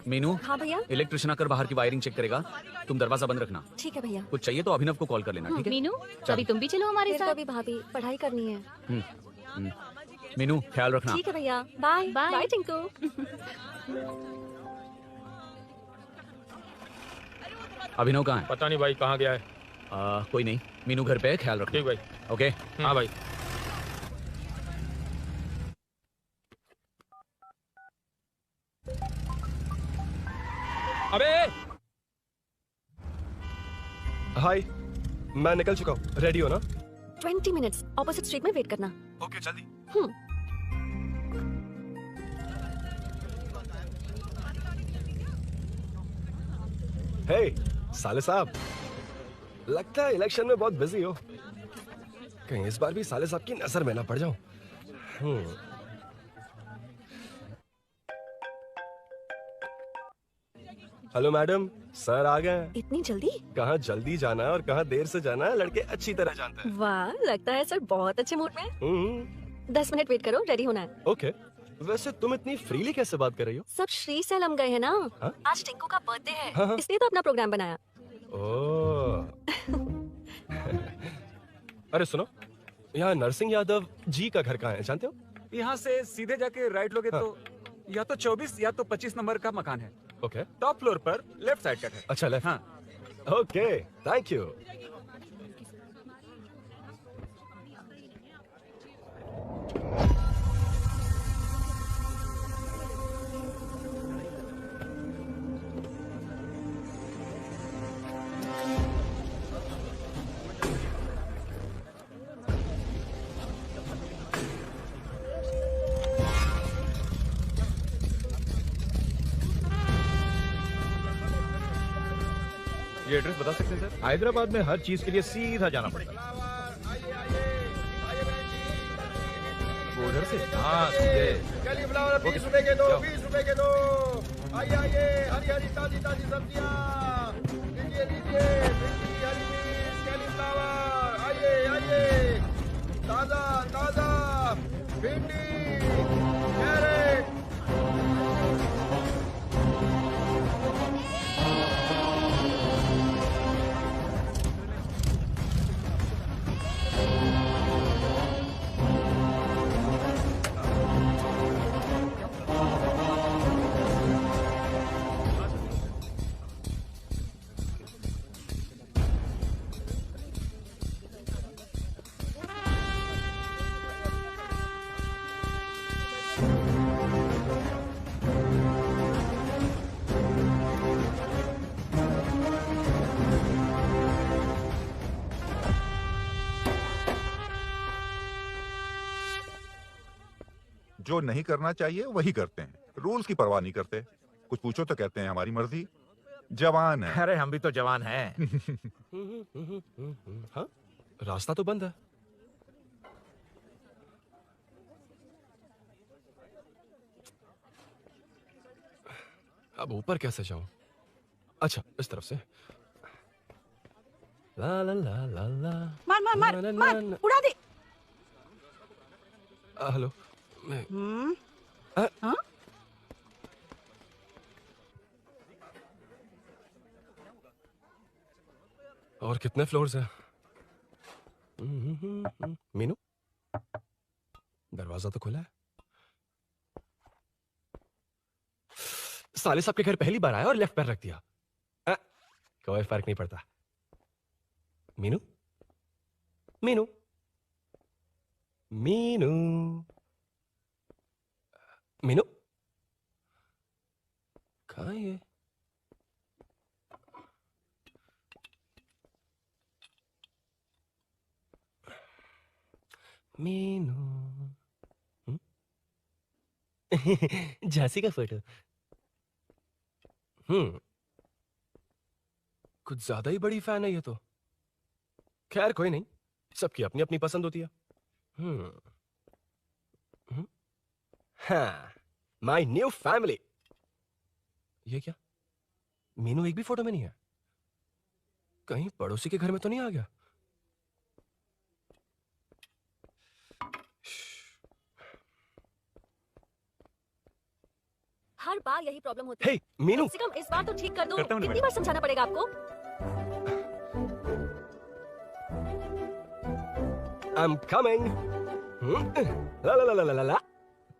मीनू, हाँ भैया। इलेक्ट्रिशियन आकर बाहर की वायरिंग चेक करेगा, तुम दरवाजा बंद रखना। ठीक है भैया। कुछ चाहिए तो अभिनव को कॉल कर लेना, ठीक है? मीनू, चल। कभी तुम भी चलो हमारे फिर साथ। कभी भाभी, पढ़ाई करनी है। मीनू, ख्याल रखना। ठीक है भैया, बाय बाय टिंकू। अभिनव कहाँ है? पता नहीं भाई, कहाँ गया है। कोई नहीं, मीनू घर पे है, ख्याल रखना। ठीक भाई। ओके। हाँ भाई। अबे! हाय, मैं निकल चुका हूँ। रेडी हो ना? 20 मिनट्स ऑपोजिट स्ट्रीट में वेट करना। ओके, जल्दी। हे, साले साहब, लगता है इलेक्शन में बहुत बिजी हो। कहीं इस बार भी साले साहब की नजर में ना पड़ जाऊं। हेलो मैडम, सर आ गए। इतनी जल्दी? कहाँ जल्दी जाना है और कहाँ देर से जाना है, लड़के अच्छी तरह जानते हैं। वाह, लगता है सर बहुत अच्छे मूड में है। 10 मिनट वेट करो, रेडी होना है। ओके। वैसे तुम इतनी फ्रीली कैसे बात कर रही हो? सब श्री सैलम गए हैं ना। हाँ? आज टिंकू का बर्थडे है, हाँ। इसलिए तो अपना प्रोग्राम बनाया। ओह। अरे सुनो, यहाँ नरसिंह यादव जी का घर कहाँ है, जानते हो? यहाँ से सीधे जाके राइट लोगे तो या तो 24 या तो 25 नंबर का मकान है। ओके। टॉप फ्लोर पर लेफ्ट साइड का है। अच्छा, लेफ्ट। हाँ। Okay, thank you. ये एड्रेस बता सकते हैं सर? हैदराबाद में हर चीज के लिए सीधा जाना पड़ेगा। वो उधर से? हाँ, सीधे। कैलीफ्लावर 20 रुपए के दो, 20 रुपए के दो। आइए आइए, हरी हरी ताजी ताजी सब्जियां लीजिए लीजिए। भिंडी, हरी मिर्च, कैलीफ्लावर, आइए आइए। ताजा ताजा भिंडी, कैरेट। जो नहीं करना चाहिए वही करते हैं, रूल्स की परवाह नहीं करते। कुछ पूछो तो कहते हैं हमारी मर्जी। जवान है। अरे हम भी तो जवान हैं। हाँ, रास्ता तो बंद है। अब ऊपर कैसे जाऊं? अच्छा, इस तरफ से। ला ला ला ला ला। मार मार मार मार, उड़ा दे। हेलो, मैं हाँ? और कितने फ्लोर्स हैं? मीनू, दरवाजा तो खुला है। साले साहब के घर पहली बार आया और लेफ्ट पैर रख दिया। कोई फर्क नहीं पड़ता। मीनू, मीनू, मीनू, मीनू, कहाँ है ये? मीनू। झांसी का फोटो। कुछ ज्यादा ही बड़ी फैन है ये तो। खैर कोई नहीं, सबकी अपनी अपनी पसंद होती है। हाँ, माय न्यू फैमिली। ये क्या? मीनू एक भी फोटो में नहीं है। कहीं पड़ोसी के घर में तो नहीं आ गया? हर बार यही प्रॉब्लम होती है। हे, मीनू। कम से कम इस बार तो ठीक कर दो। करता हूँ ना कितनी बार समझाना पड़ेगा आपको? I'm coming. La la la la la la la.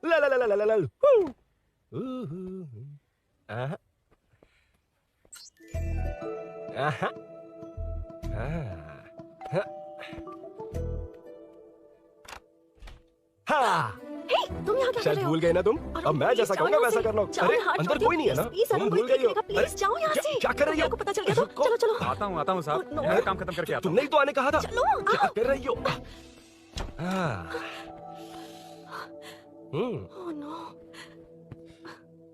La la la la la la la. Aha. Aha. हाँ। हे, तुम यहाँ क्या कर शायद रहे हो? भूल गए ना तुम? अरुण, अब मैं प्लीज जैसा जाओ कहूँगा यहाँ वैसा से। करना। जाओ, अरे हाथ अंदर छोड़ कोई दो, नहीं है ना? प्लीज, तुम अरुण, भूल कोई गई हो? देखेगा, प्लीज जाओ यहाँ से। क्या कर रही हो? आपको पता चल गया तो चलो चलो। आता हूँ साहब। नो। मेरा काम खत्म करके आता हूँ। तुमने ही तो आने कहा था। चलो, क्या कर रही हो? हाँ। Oh no.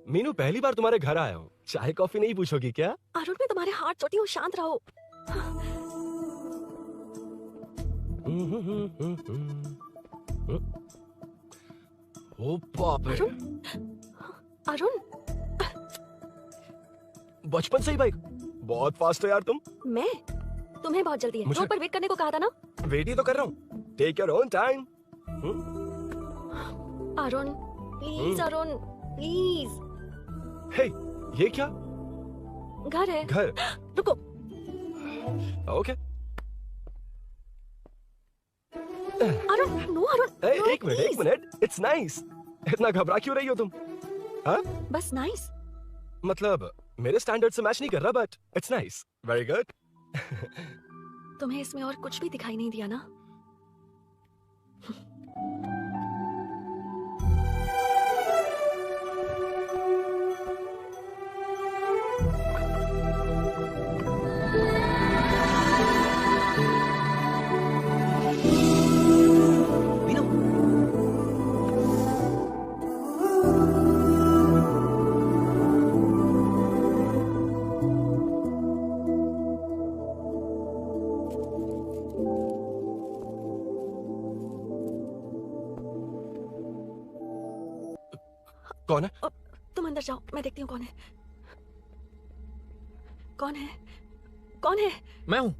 मीनू पहली बार तुम्हारे घर आया हूँ। चाय कॉफी नहीं पूछोगी क्या? अरुण, मैं तुम्हारे हाथ चोटी हूँ, शांत रहो। ओ बाप रे। अरुण, बचपन से ही बाइक। बहुत फास्ट हो यार तुम। मैं? तुम्हें बहुत जल्दी है। मुझे- रोड पर वेट करने को कहा था ना? वेट ही तो कर रहा हूँ। Take your own time. Arun, please Arun, please. Hey, ये क्या? घर है। घर? रुको। ओके। अरुण, नो अरुण। ए, नो, एक please। मिनट। It's nice. इतना घबरा क्यों रही हो तुम? हाँ? बस नाइस। मतलब मेरे स्टैंडर्ड से मैच नहीं कर रहा, but it's nice. Very good. तुम्हें इसमें और कुछ भी दिखाई नहीं दिया ना? कौन है? तुम अंदर जाओ, मैं देखती हूँ कौन है। कौन है? कौन है? मैं हूँ।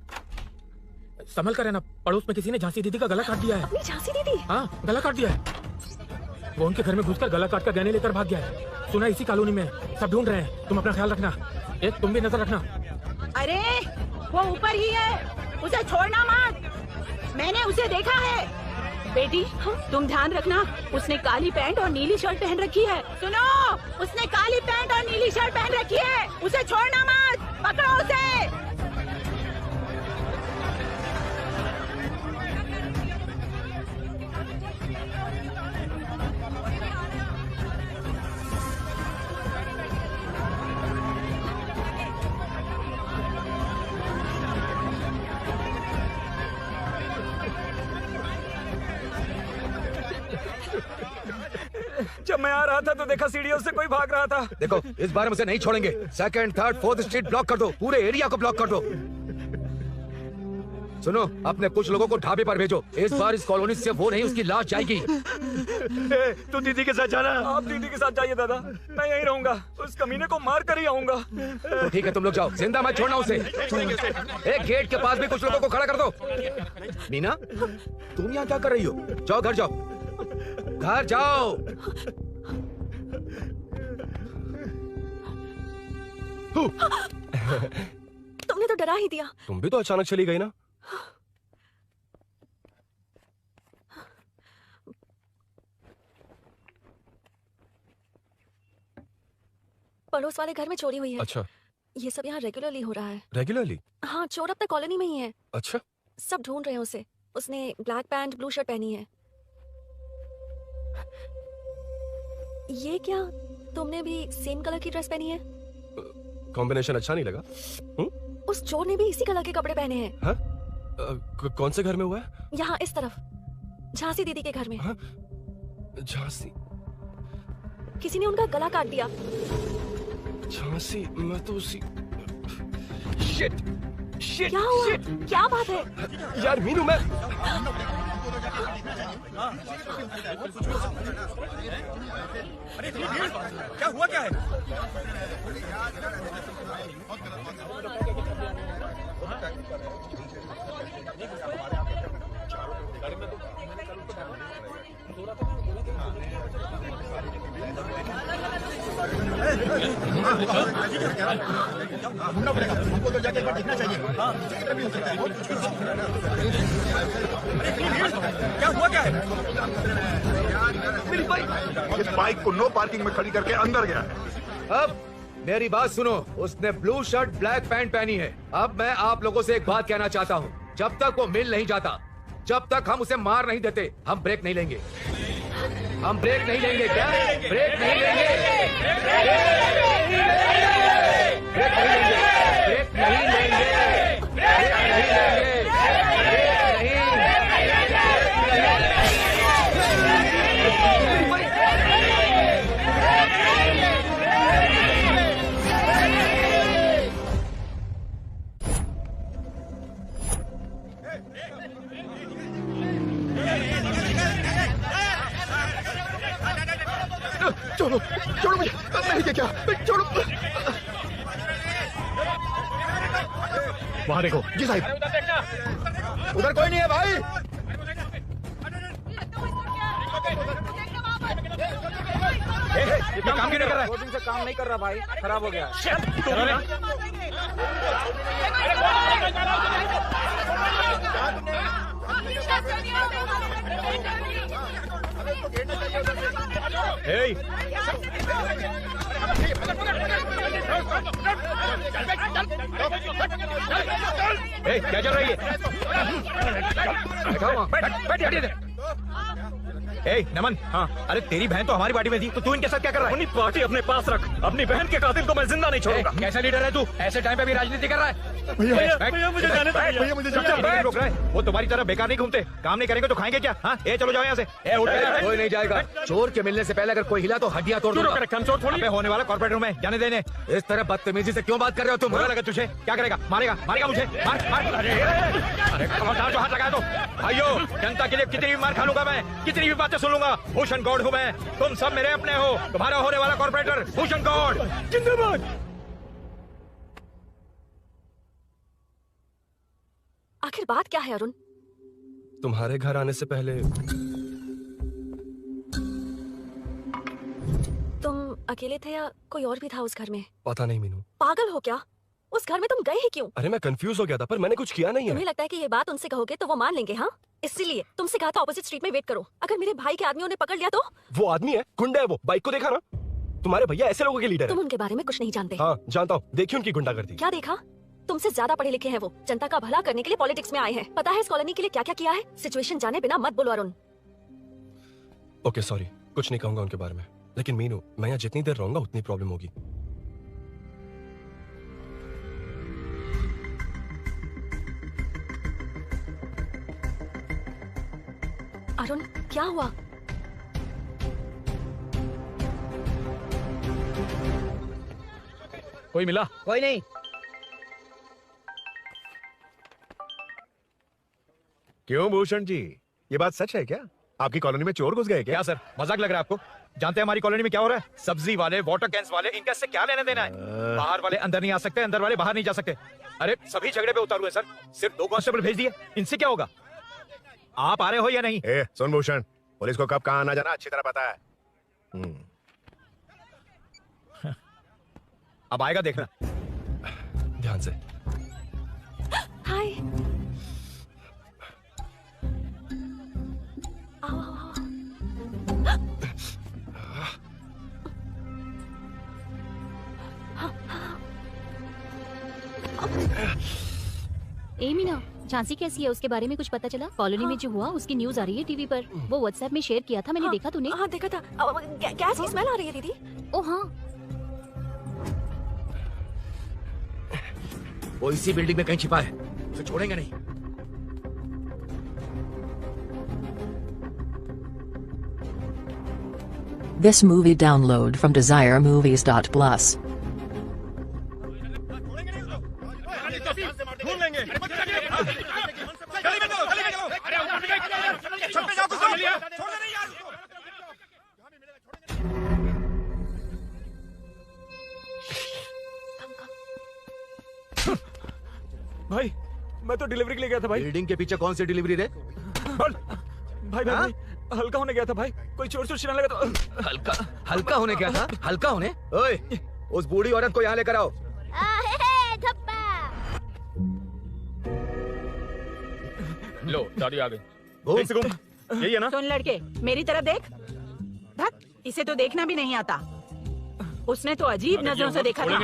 संभल कर रहना, पड़ोस में किसी ने झांसी दीदी का गला काट दिया है। अपनी झांसी दीदी? हाँ, गला काट दिया है। वो उनके घर में घुसकर गला काट कर गहने लेकर भाग गया है। सुना इसी कॉलोनी में, सब ढूंढ रहे हैं। तुम अपना ख्याल रखना। एक तुम भी नजर रखना। अरे वो ऊपर ही है, उसे छोड़ना मत। मैंने उसे देखा है। बेटी, तुम ध्यान रखना, उसने काली पैंट और नीली शर्ट पहन रखी है। सुनो, उसने काली पैंट और नीली शर्ट पहन रखी है। उसे छोड़ना मत, पकड़ो उसे। जब मैं आ रहा था तो देखा सीढ़ियों से कोई भाग रहा था। देखो, इस बार हम उसे नहीं छोड़ेंगे। Second, third, fourth street block कर दो। पूरे एरिया को ब्लॉक कर दो। सुनो, अपने कुछ लोगों को ढाबे पर भेजो। इस बार इस कॉलोनी से वो नहीं, उसकी लाश जाएगी। तू दीदी के साथ जाना। आप दीदी के साथ जाइए दादा, मैं यहीं रहूंगा। उस कमीने को मार कर ही आऊंगा। तो ठीक है, तुम लोग जाओ, जिंदा मत छोड़ना उसे। एक गेट के पास भी कुछ लोगों को खड़ा कर दो। मीना, तुम यहाँ क्या कर रही हो? जाओ घर जाओ, घर जाओ। तुमने तो डरा ही दिया। तुम भी तो अचानक चली गई ना। पड़ोस वाले घर में चोरी हुई है। अच्छा। ये सब यहाँ रेगुलरली हो रहा है। रेगुलरली? हाँ, चोर अब तक कॉलोनी में ही है। अच्छा। सब ढूंढ रहे हैं उसे। उसने ब्लैक पैंट ब्लू शर्ट पहनी है। ये क्या, तुमने भी सेम कलर की ड्रेस पहनी है? कॉम्बिनेशन अच्छा नहीं लगा? उस चोर ने भी इसी कलर के कपड़े पहने हैं। हाँ? कौन से घर में हुआ है? यहाँ इस तरफ, झांसी दीदी के घर में। हाँ? झांसी? किसी ने उनका गला काट दिया। झांसी? मैं तो उसी... शिट! क्या हुआ? क्या बात है? यार मीनू मैं क्या हुआ क्या है? ढूंढना पड़ेगा हमको तो जाके एक बार देखना चाहिए। क्या हुआ क्या है? मेरी बाइक, इस बाइक को नो पार्किंग में खड़ी करके अंदर गया है। अब मेरी बात सुनो, उसने ब्लू शर्ट ब्लैक पैंट पहनी है। अब मैं आप लोगों से एक बात कहना चाहता हूँ, जब तक वो मिल नहीं जाता, जब तक हम उसे मार नहीं देते, हम ब्रेक नहीं लेंगे। हम ब्रेक नहीं लेंगे। क्या ब्रेक नहीं लेंगे? ब्रेक नहीं लेंगे। ब्रेक नहीं लेंगे। ब्रेक नहीं लेंगे। ब्रेक नहीं लेंगे। छोड़ो छोड़ो मुझे, नहीं क्या छोड़ो। वहां देखो। जी साहब। उधर कोई नहीं है भाई। ये काम क्यों नहीं कर रहा है? 2 दिन से काम नहीं कर रहा भाई, खराब हो गया। Hey! क्या चल रही है? नमन, हाँ, अरे तेरी बहन तो हमारी पार्टी में थी, तो तू इनके साथ क्या कर रहा है? अपनी पार्टी अपने पास रख, अपनी बहन के कातिल को मैं जिंदा नहीं छोड़ूंगा। कैसा लीडर है तू? ऐसे टाइम पे भी राजनीति कर रहा है? भैया मुझे जाने दो। भैया मुझे जाने रोक रहा है। वो तुम्हारी तरह बेकार नहीं घूमते, काम नहीं करेंगे तो खाएंगे क्या? हाँ, चलो जाओ यहाँ से। कोई नहीं जाएगा। चोर के मिलने से पहले अगर कोई हिला तो हड्डियां तोड़ दूंगा। चोर थोड़ी होने वाला कॉर्पोरेट रूम है, जाने देने। इस तरह बदतमीजी से क्यों बात कर रहे हो तुम? बुरा लगा तुझे? क्या करेगा? मारेगा मारेगा मुझे? मार मार। अरे खबरदार जो हाथ लगाया तो। भाइयों, जनता के लिए कितनी भी मार खा लूंगा मैं, कितनी भी बातें सुन लूंगा। भूषण गौड़ हूँ मैं, तुम सब मेरे अपने हो। तुम्हारा होने वाला कॉर्पोरेटर भूषण गौड़ जिंदाबाद। आखिर बात क्या है अरुण? तुम्हारे घर आने से पहले तुम अकेले थे या कोई और भी था उस घर में? पता नहीं मीनू। पागल हो क्या? उस घर में तुम गए ही क्यों? अरे मैं कंफ्यूज हो गया था, पर मैंने कुछ किया नहीं है। तुम्हें लगता है कि ये बात उनसे कहोगे तो वो मान लेंगे? हाँ, इसीलिए तुमसे कहा था ऑपोजिट स्ट्रीट में वेट करो। अगर मेरे भाई के आदमियों ने पकड़ लिया तो? वो आदमी है, गुंडा है वो। बाइक को देखा ना? तुम्हारे भैया ऐसे लोगों के लीडर तुम है। उनके बारे में कुछ नहीं जानते। हाँ जानता हूँ, देखिए उनकी गुंडागर्दी। क्या देखा? तुमसे ज्यादा पढ़े लिखे हैं वो। जनता का भला करने के लिए पॉलिटिक्स में आए हैं। पता है इस कॉलोनी के लिए क्या क्या किया है? सिचुएशन जाने बिना मत बोलो अरुण। ओके सॉरी, कुछ नहीं कहूंगा उनके बारे में। लेकिन मीनू, मैं यहाँ जितनी देर रहूंगा उतनी प्रॉब्लम होगी। अरुण क्या हुआ? कोई मिला? कोई नहीं। क्यों भूषण जी, ये बात सच है क्या? आपकी कॉलोनी में चोर घुस गए क्या? सर, मजाक लग रहा है आपको? जानते हैं हमारी कॉलोनी में क्या हो रहा है? सब्जी वाले, वाटर कैंस वाले, इनका इससे क्या लेना देना है? बाहर वाले अंदर नहीं आ सकते, अंदर वाले बाहर नहीं जा सकते। अरे सभी झगड़े पे उतारू है सर, सिर्फ 2 कांस्टेबल भेज दिए, इनसे क्या होगा? आप आ रहे हो या नहीं? सुन भूषण, पुलिस को कब कहाँ आना जाना अच्छी तरह पता है। अब आएगा देखना। ध्यान से। हाय। ए मीना, झांसी कैसी है? उसके बारे में कुछ पता चला? कॉलोनी में जो हुआ उसकी न्यूज आ रही है टीवी पर। वो व्हाट्सएप में शेयर किया था, मैंने देखा तूने? हाँ देखा था। गैस की स्मेल आ रही है दीदी। ओ हाँ, वो इसी बिल्डिंग में कहीं छिपा है, उसे छोड़ेंगे नहीं। This movie download from DesireMovies.plus. ढूंढ लेंगे। गली में चलो, गली में चलो। छत पे जाओ, कुछ छोड़ दे नहीं यार। भाई मैं तो डिलीवरी के लिए गया था भाई। बिल्डिंग के पीछे कौन सी डिलीवरी रे? भाई भाई हल्का होने गया था भाई, कोई चोर चिल्लाने लगा तो। हल्का हल्का होने क्या था? हल्का होने? ओए, उस बूढ़ी औरत को यहाँ लेकर आओ। लो दादी आ गई। यही है ना? सुन लड़के, मेरी तरफ देख। धत, इसे तो देखना भी नहीं आता। उसने तो अजीब नजरों से देखा था।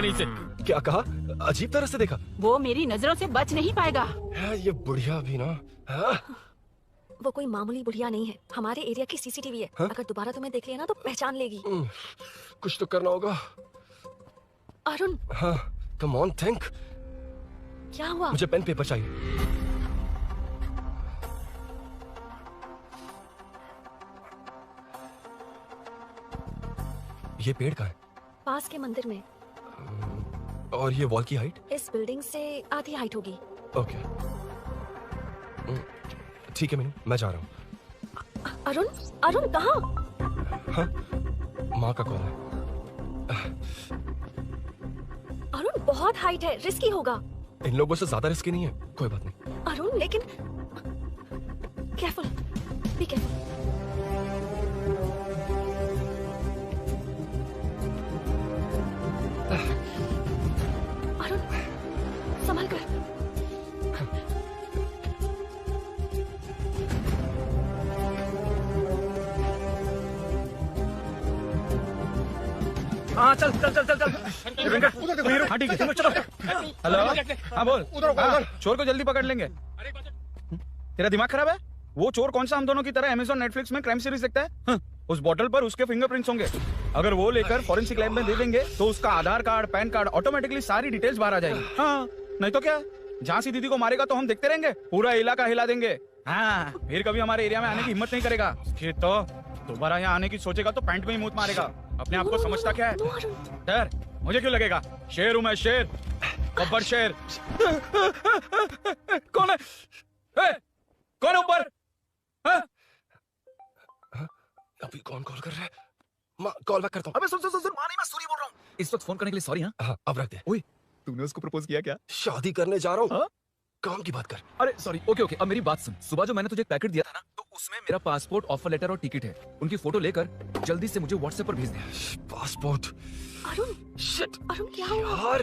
क्या कहा? अजीब तरह से देखा? वो मेरी नजरों से बच नहीं पाएगा। ये बुढ़िया भी ना। वो कोई मामूली बुढ़िया नहीं है, हमारे एरिया की सीसीटीवी है। अगर दोबारा तुम्हें देख लिया ना तो पहचान लेगी। कुछ तो करना होगा। अरुण। हाँ, कम ऑन थिंक। क्या हुआ? मुझे पेन पेपर चाहिए। ये पेड़ का है? पास के मंदिर में। और ये वॉल की हाइट? इस बिल्डिंग से आधी हाइट होगी। ओके, ठीक है मीनू, मैं जा रहा हूँ। अरुण, अरुण कहाँ? हाँ, माँ का कॉल है। अरुण बहुत हाइट है, रिस्की होगा। इन लोगों से ज्यादा रिस्की नहीं है, कोई बात नहीं। अरुण लेकिन केयरफुल, बी केयरफुल। अरुण संभाल कर। हाँ चल चल चल चल चल। हाँ ठीक है, चलो। हेलो, हाँ बोल। हाँ, चोर को जल्दी पकड़ लेंगे। तेरा दिमाग खराब है? वो चोर कौन सा हम दोनों की तरह अमेज़न नेटफ्लिक्स में क्राइम सीरीज देखता है? हाँ, उस बॉटल पर उसके फिंगरप्रिंट्स होंगे। अगर वो लेकर फॉरेंसिक लैब में दे देंगे तो उसका आधार कार्ड, पैन कार्ड, ऑटोमेटिकली सारी डिटेल्स बाहर आ जाएगी। हाँ, नहीं तो क्या? झांसी दीदी को मारेगा तो हम देखते रहेंगे, पूरा इलाका हिला देंगे। हाँ, फिर कभी हमारे एरिया में आने की हिम्मत नहीं करेगा। फिर तो दोबारा यहाँ आने की सोचेगा तो पैंट में ही मूत मारेगा। अपने आप को समझता क्या है? डर मुझे क्यों लगेगा? शेर हूं मैं, शेर, गब्बर शेर। कौन है? कौन है ऊपर? अभी कौन कॉल कर रहा है? माँ, कॉल बैक करता हूँ। अबे सुन सुन सुन, माँ नहीं, मैं सूरी बोल रहा हूँ। इस वक्त फोन करने के लिए सॉरी। हाँ, अब रख दे। ओए, तूने उसको प्रपोज किया क्या? शादी करने जा रहा हूँ। काम की बात कर। अरे सॉरी, ओके ओके, अब मेरी बात सुन। सुबह जो मैंने तुझे एक पैकेट दिया था ना, तो उसमें मेरा पासपोर्ट, ऑफर लेटर और टिकट है। उनकी फोटो लेकर जल्दी से मुझे व्हाट्सएप पर भेज दे। पासपोर्ट? अरुण, शिट, अरुण क्या हुआ? यार,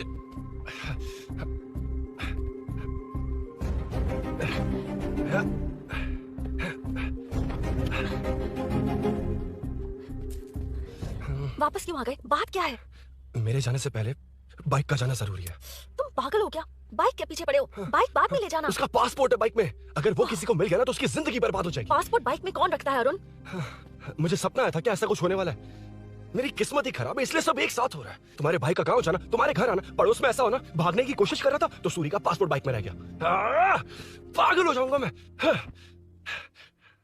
वापस क्यों आ गए? बात क्या है? मेरे जाने से पहले बाइक का जाना जरूरी है। तुम पागल हो क्या? बाइक के पीछे पड़े हो? बाइक बाद में ले जाना। उसका पासपोर्ट है बाइक में, अगर वो किसी को मिल गया ना तो उसकी जिंदगी बर्बाद हो जाएगी। पासपोर्ट बाइक में कौन रखता है अरुण? मुझे सपना आया था कि ऐसा कुछ होने वाला है। मेरी किस्मत ही खराब है, इसलिए सब एक साथ हो रहा है। तुम्हारे भाई का गांव जाना, तुम्हारे घर आना, पड़ोस में ऐसा होना, भागने की कोशिश कर रहा था तो सूरी का पासपोर्ट बाइक में रह गया। पागल हो जाऊंगा मैं।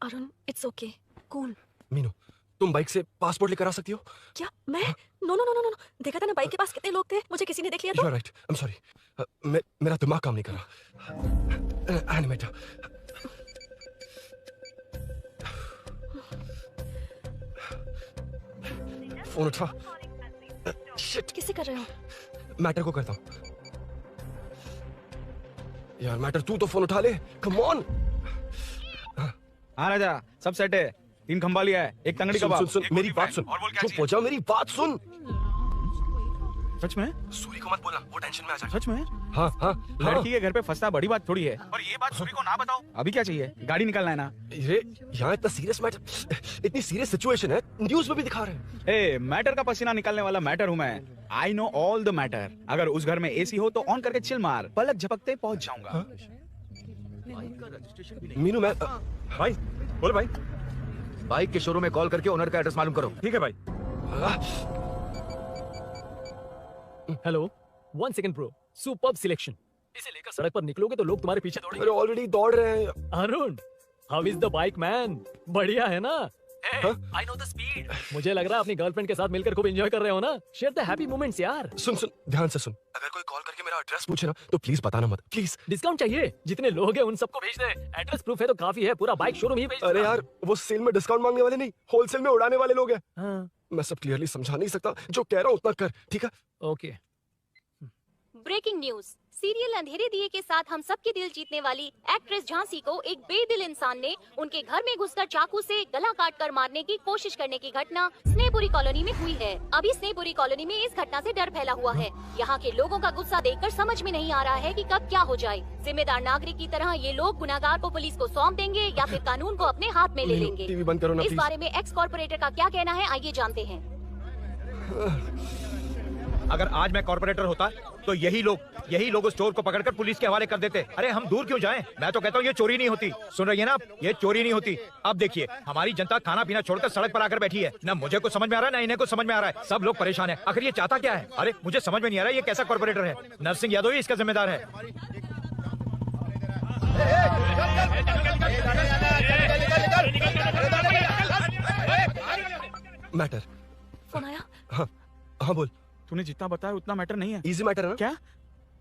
Arun, it's okay, cool. Meenu, तुम बाइक से पासपोर्ट लेकर आ सकती हो? क्या मैं? No no no no no, देखा था ना बाइक के पास कितने लोग थे, मुझे किसी ने देख लिया तो। You are right. I'm sorry. मेरा दिमाग काम नहीं कर रहा। एनिमेटर। फोन उठा। शिट। किससे कर रहे हो? मैटर को करता हूँ। यार मैटर, तू तो फोन उठा ले। Come on. हाँ राजा, सब सेट है। 3 खंबा लिया है, एक तंगड़ी कबाब। सुन, मेरी बात सुन। चुप हो जा, मेरी बात सुन। सच में? सूरी को मत बोलना, वो टेंशन में आ जाएगा। सच में? हाँ हाँ। लड़की के घर पे फंसना बड़ी बात थोड़ी है। और ये बात सूरी को ना बताओ। अभी क्या चाहिए? गाड़ी निकालना है ना? ये यहाँ इतना सीरियस मैटर, इतनी सीरियस सिचुएशन है, न्यूज़ में भी दिखा रहे हैं। ए, मैटर का पसीना निकालने वाला मैटर हूँ मैं। I know all the matter. अगर उस घर में एसी हो तो ऑन करके चिल मार, पलक झपकते पहुंच जाऊंगा। मीनू, मैं भाई बोल भाई। बाइक के शोरूम में कॉल करके ओनर का एड्रेस मालूम करो। ठीक है भाई। Hello, 1 second bro, superb selection. इसे लेकर सड़क पर निकलोगे तो लोग तुम्हारे पीछे दौड़ेंगे। अरे ऑलरेडी दौड़ रहे हैं। Arun, how is the bike man? बढ़िया है ना? I know the speed. मुझे लग रहा है अपनी गर्लफ्रेंड के साथ मिलकर खूब एंजॉय कर रहे हो ना? शेयर द हैप्पी मोमेंट्स यार। सुन सुन ध्यान से सुन, अगर कोई कॉल करके मेरा एड्रेस पूछे ना तो प्लीज बताना मत, प्लीज। डिस्काउंट चाहिए? जितने लोग हैं उन सबको भेज दे। एड्रेस प्रूफ है तो काफी है, पूरा बाइक शोरूम ही भेज दे। अरे यार वो सेल में डिस्काउंट मांगने वाले नहीं, होलसेल में उड़ाने वाले लोग हैं। हाँ। मैं सब क्लियरली समझा नहीं सकता, जो कह रहा हूँ उतना कर, ठीक है? ओके। Breaking news. सीरियल अंधेरे दिए के साथ हम सबके दिल जीतने वाली एक्ट्रेस झांसी को एक बेदिल इंसान ने उनके घर में घुसकर चाकू से गला काटकर मारने की कोशिश करने की घटना स्नेहपुरी कॉलोनी में हुई है। अभी स्नेहपुरी कॉलोनी में इस घटना से डर फैला हुआ है। यहाँ के लोगों का गुस्सा देखकर समझ में नहीं आ रहा है कि कब क्या हो जाए। जिम्मेदार नागरिक की तरह ये लोग गुनाहगार को पुलिस को सौंप देंगे या फिर कानून को अपने हाथ में ले लेंगे। टीवी बंद करो ना, इस प्लीज। बारे में एक्स कॉर्पोरेटर का क्या कहना है, आइए जानते हैं। अगर आज मैं कॉर्पोरेटर होता तो यही लोग उस चोर को पकड़कर पुलिस के हवाले कर देते। अरे हम दूर क्यों जाएं? मैं तो कहता हूँ ये चोरी नहीं होती। सुन रही है ना आप? ये चोरी नहीं होती। अब देखिए हमारी जनता खाना पीना छोड़कर सड़क पर आकर बैठी है। ना मुझे कुछ समझ में आ रहा है, ना इन्हें कुछ समझ में आ रहा है। सब लोग परेशान है। आखिर ये चाहता क्या है? अरे मुझे समझ में नहीं आ रहा है ये कैसा कॉर्पोरेटर है। नरसिंह यादव ही इसका जिम्मेदार है। मैटर। फोन आया? हाँ बोल। तूने जितना बताया उतना मैटर नहीं है। इजी मैटर है ना? क्या?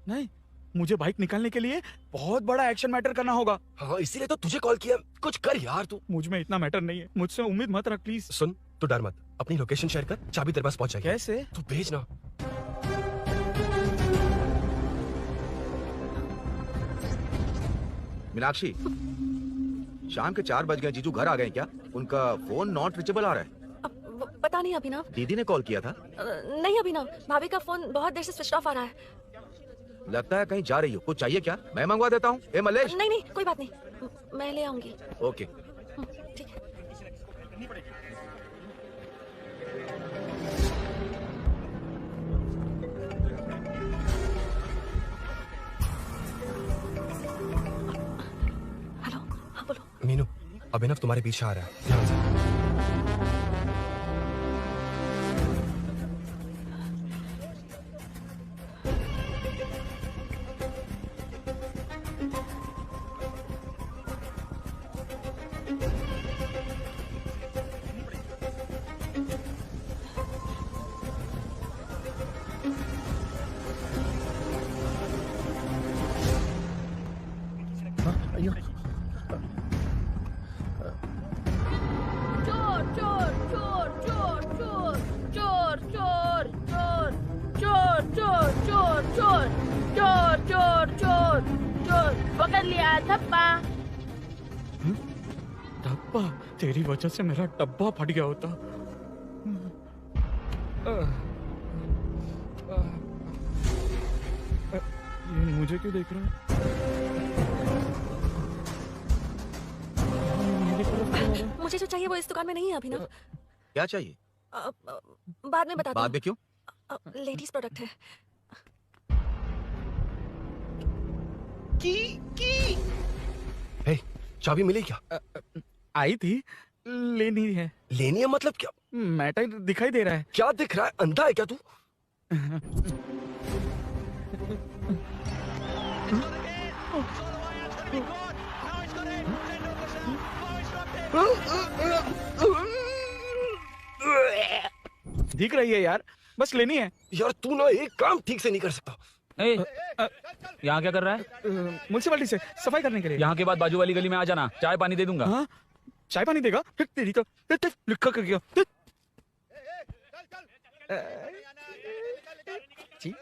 नहीं, मुझे बाइक निकालने के लिए बहुत बड़ा एक्शन मैटर करना होगा। हाँ इसीलिए तो तुझे कॉल किया। कुछ कर यार तू। मुझ में इतना मैटर नहीं है, मुझसे उम्मीद मत रख प्लीज। सुन तू डर मत, अपनी लोकेशन शेयर कर, चाबी तेरे पास पहुंच जाएगी। कैसे? तू भेज ना। मीनाक्षी, शाम के 4 बज गए, जीजू घर आ गए क्या? उनका फोन नॉट रीचेबल आ रहा है। पता नहीं अभिनव। दीदी ने कॉल किया था? नहीं अभिनव, भाभी का फोन बहुत देर से स्विच ऑफ आ रहा है। लगता है कहीं जा रही हो। कुछ चाहिए क्या? मैं मंगवा देता हूँ। ए मलेश। नहीं नहीं कोई बात नहीं, मैं ले आऊंगी। ओके ठीक है। हेलो, हाँ बोलो। मीनू, अभिनव तुम्हारे पीछे आ रहा है, ध्यान से। तेरी वजह से मेरा डब्बा फट गया होता। ये मुझे क्यों देख रहा है? मुझे जो चाहिए वो इस दुकान में नहीं है अभिनव। क्या चाहिए? बाद में बताता हूँ। बाद में क्यों? लेडीज प्रोडक्ट है। हे, चाबी मिली क्या? आई थी, लेनी है। लेनी है मतलब क्या? मैटर दिखाई दे रहा है। क्या दिख रहा है? अंधा है क्या तू? दिख रही है यार, बस लेनी है। यार तू ना एक काम ठीक से नहीं कर सकता। यहाँ क्या कर रहा है? म्युनिसिपैलिटी से सफाई करने के लिए। यहाँ के बाद बाजू वाली गली में आ जाना, चाय पानी दे दूंगा। हाँ? चाय पानी देगा? तेरी तो लिखा कर गया।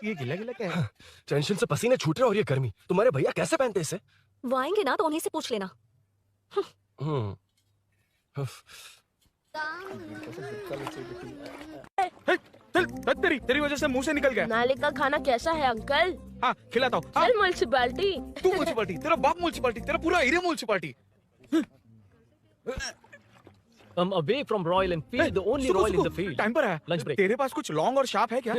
ये गिला गिला क्या है? टेंशन से पसीने छूट रहे और ये गर्मी। तुम्हारे भैया कैसे पहनते इसे? वो आएंगे ना तो उन्हीं से पूछ लेना। तेरी वजह से मुंह से निकल गया। नाले का खाना कैसा है अंकल? हाँ खिलाता हूँ। चल म्युनिसिपैलिटी। तू म्युनिसिपैलिटी, तेरा बाप म्युनिसिपैलिटी, तेरा पूरा area municipality. away from Royal Enfield, the only Royal in the field. Time पर है। Lunch break. तेरे पास कुछ लॉन्ग और शार्प है क्या?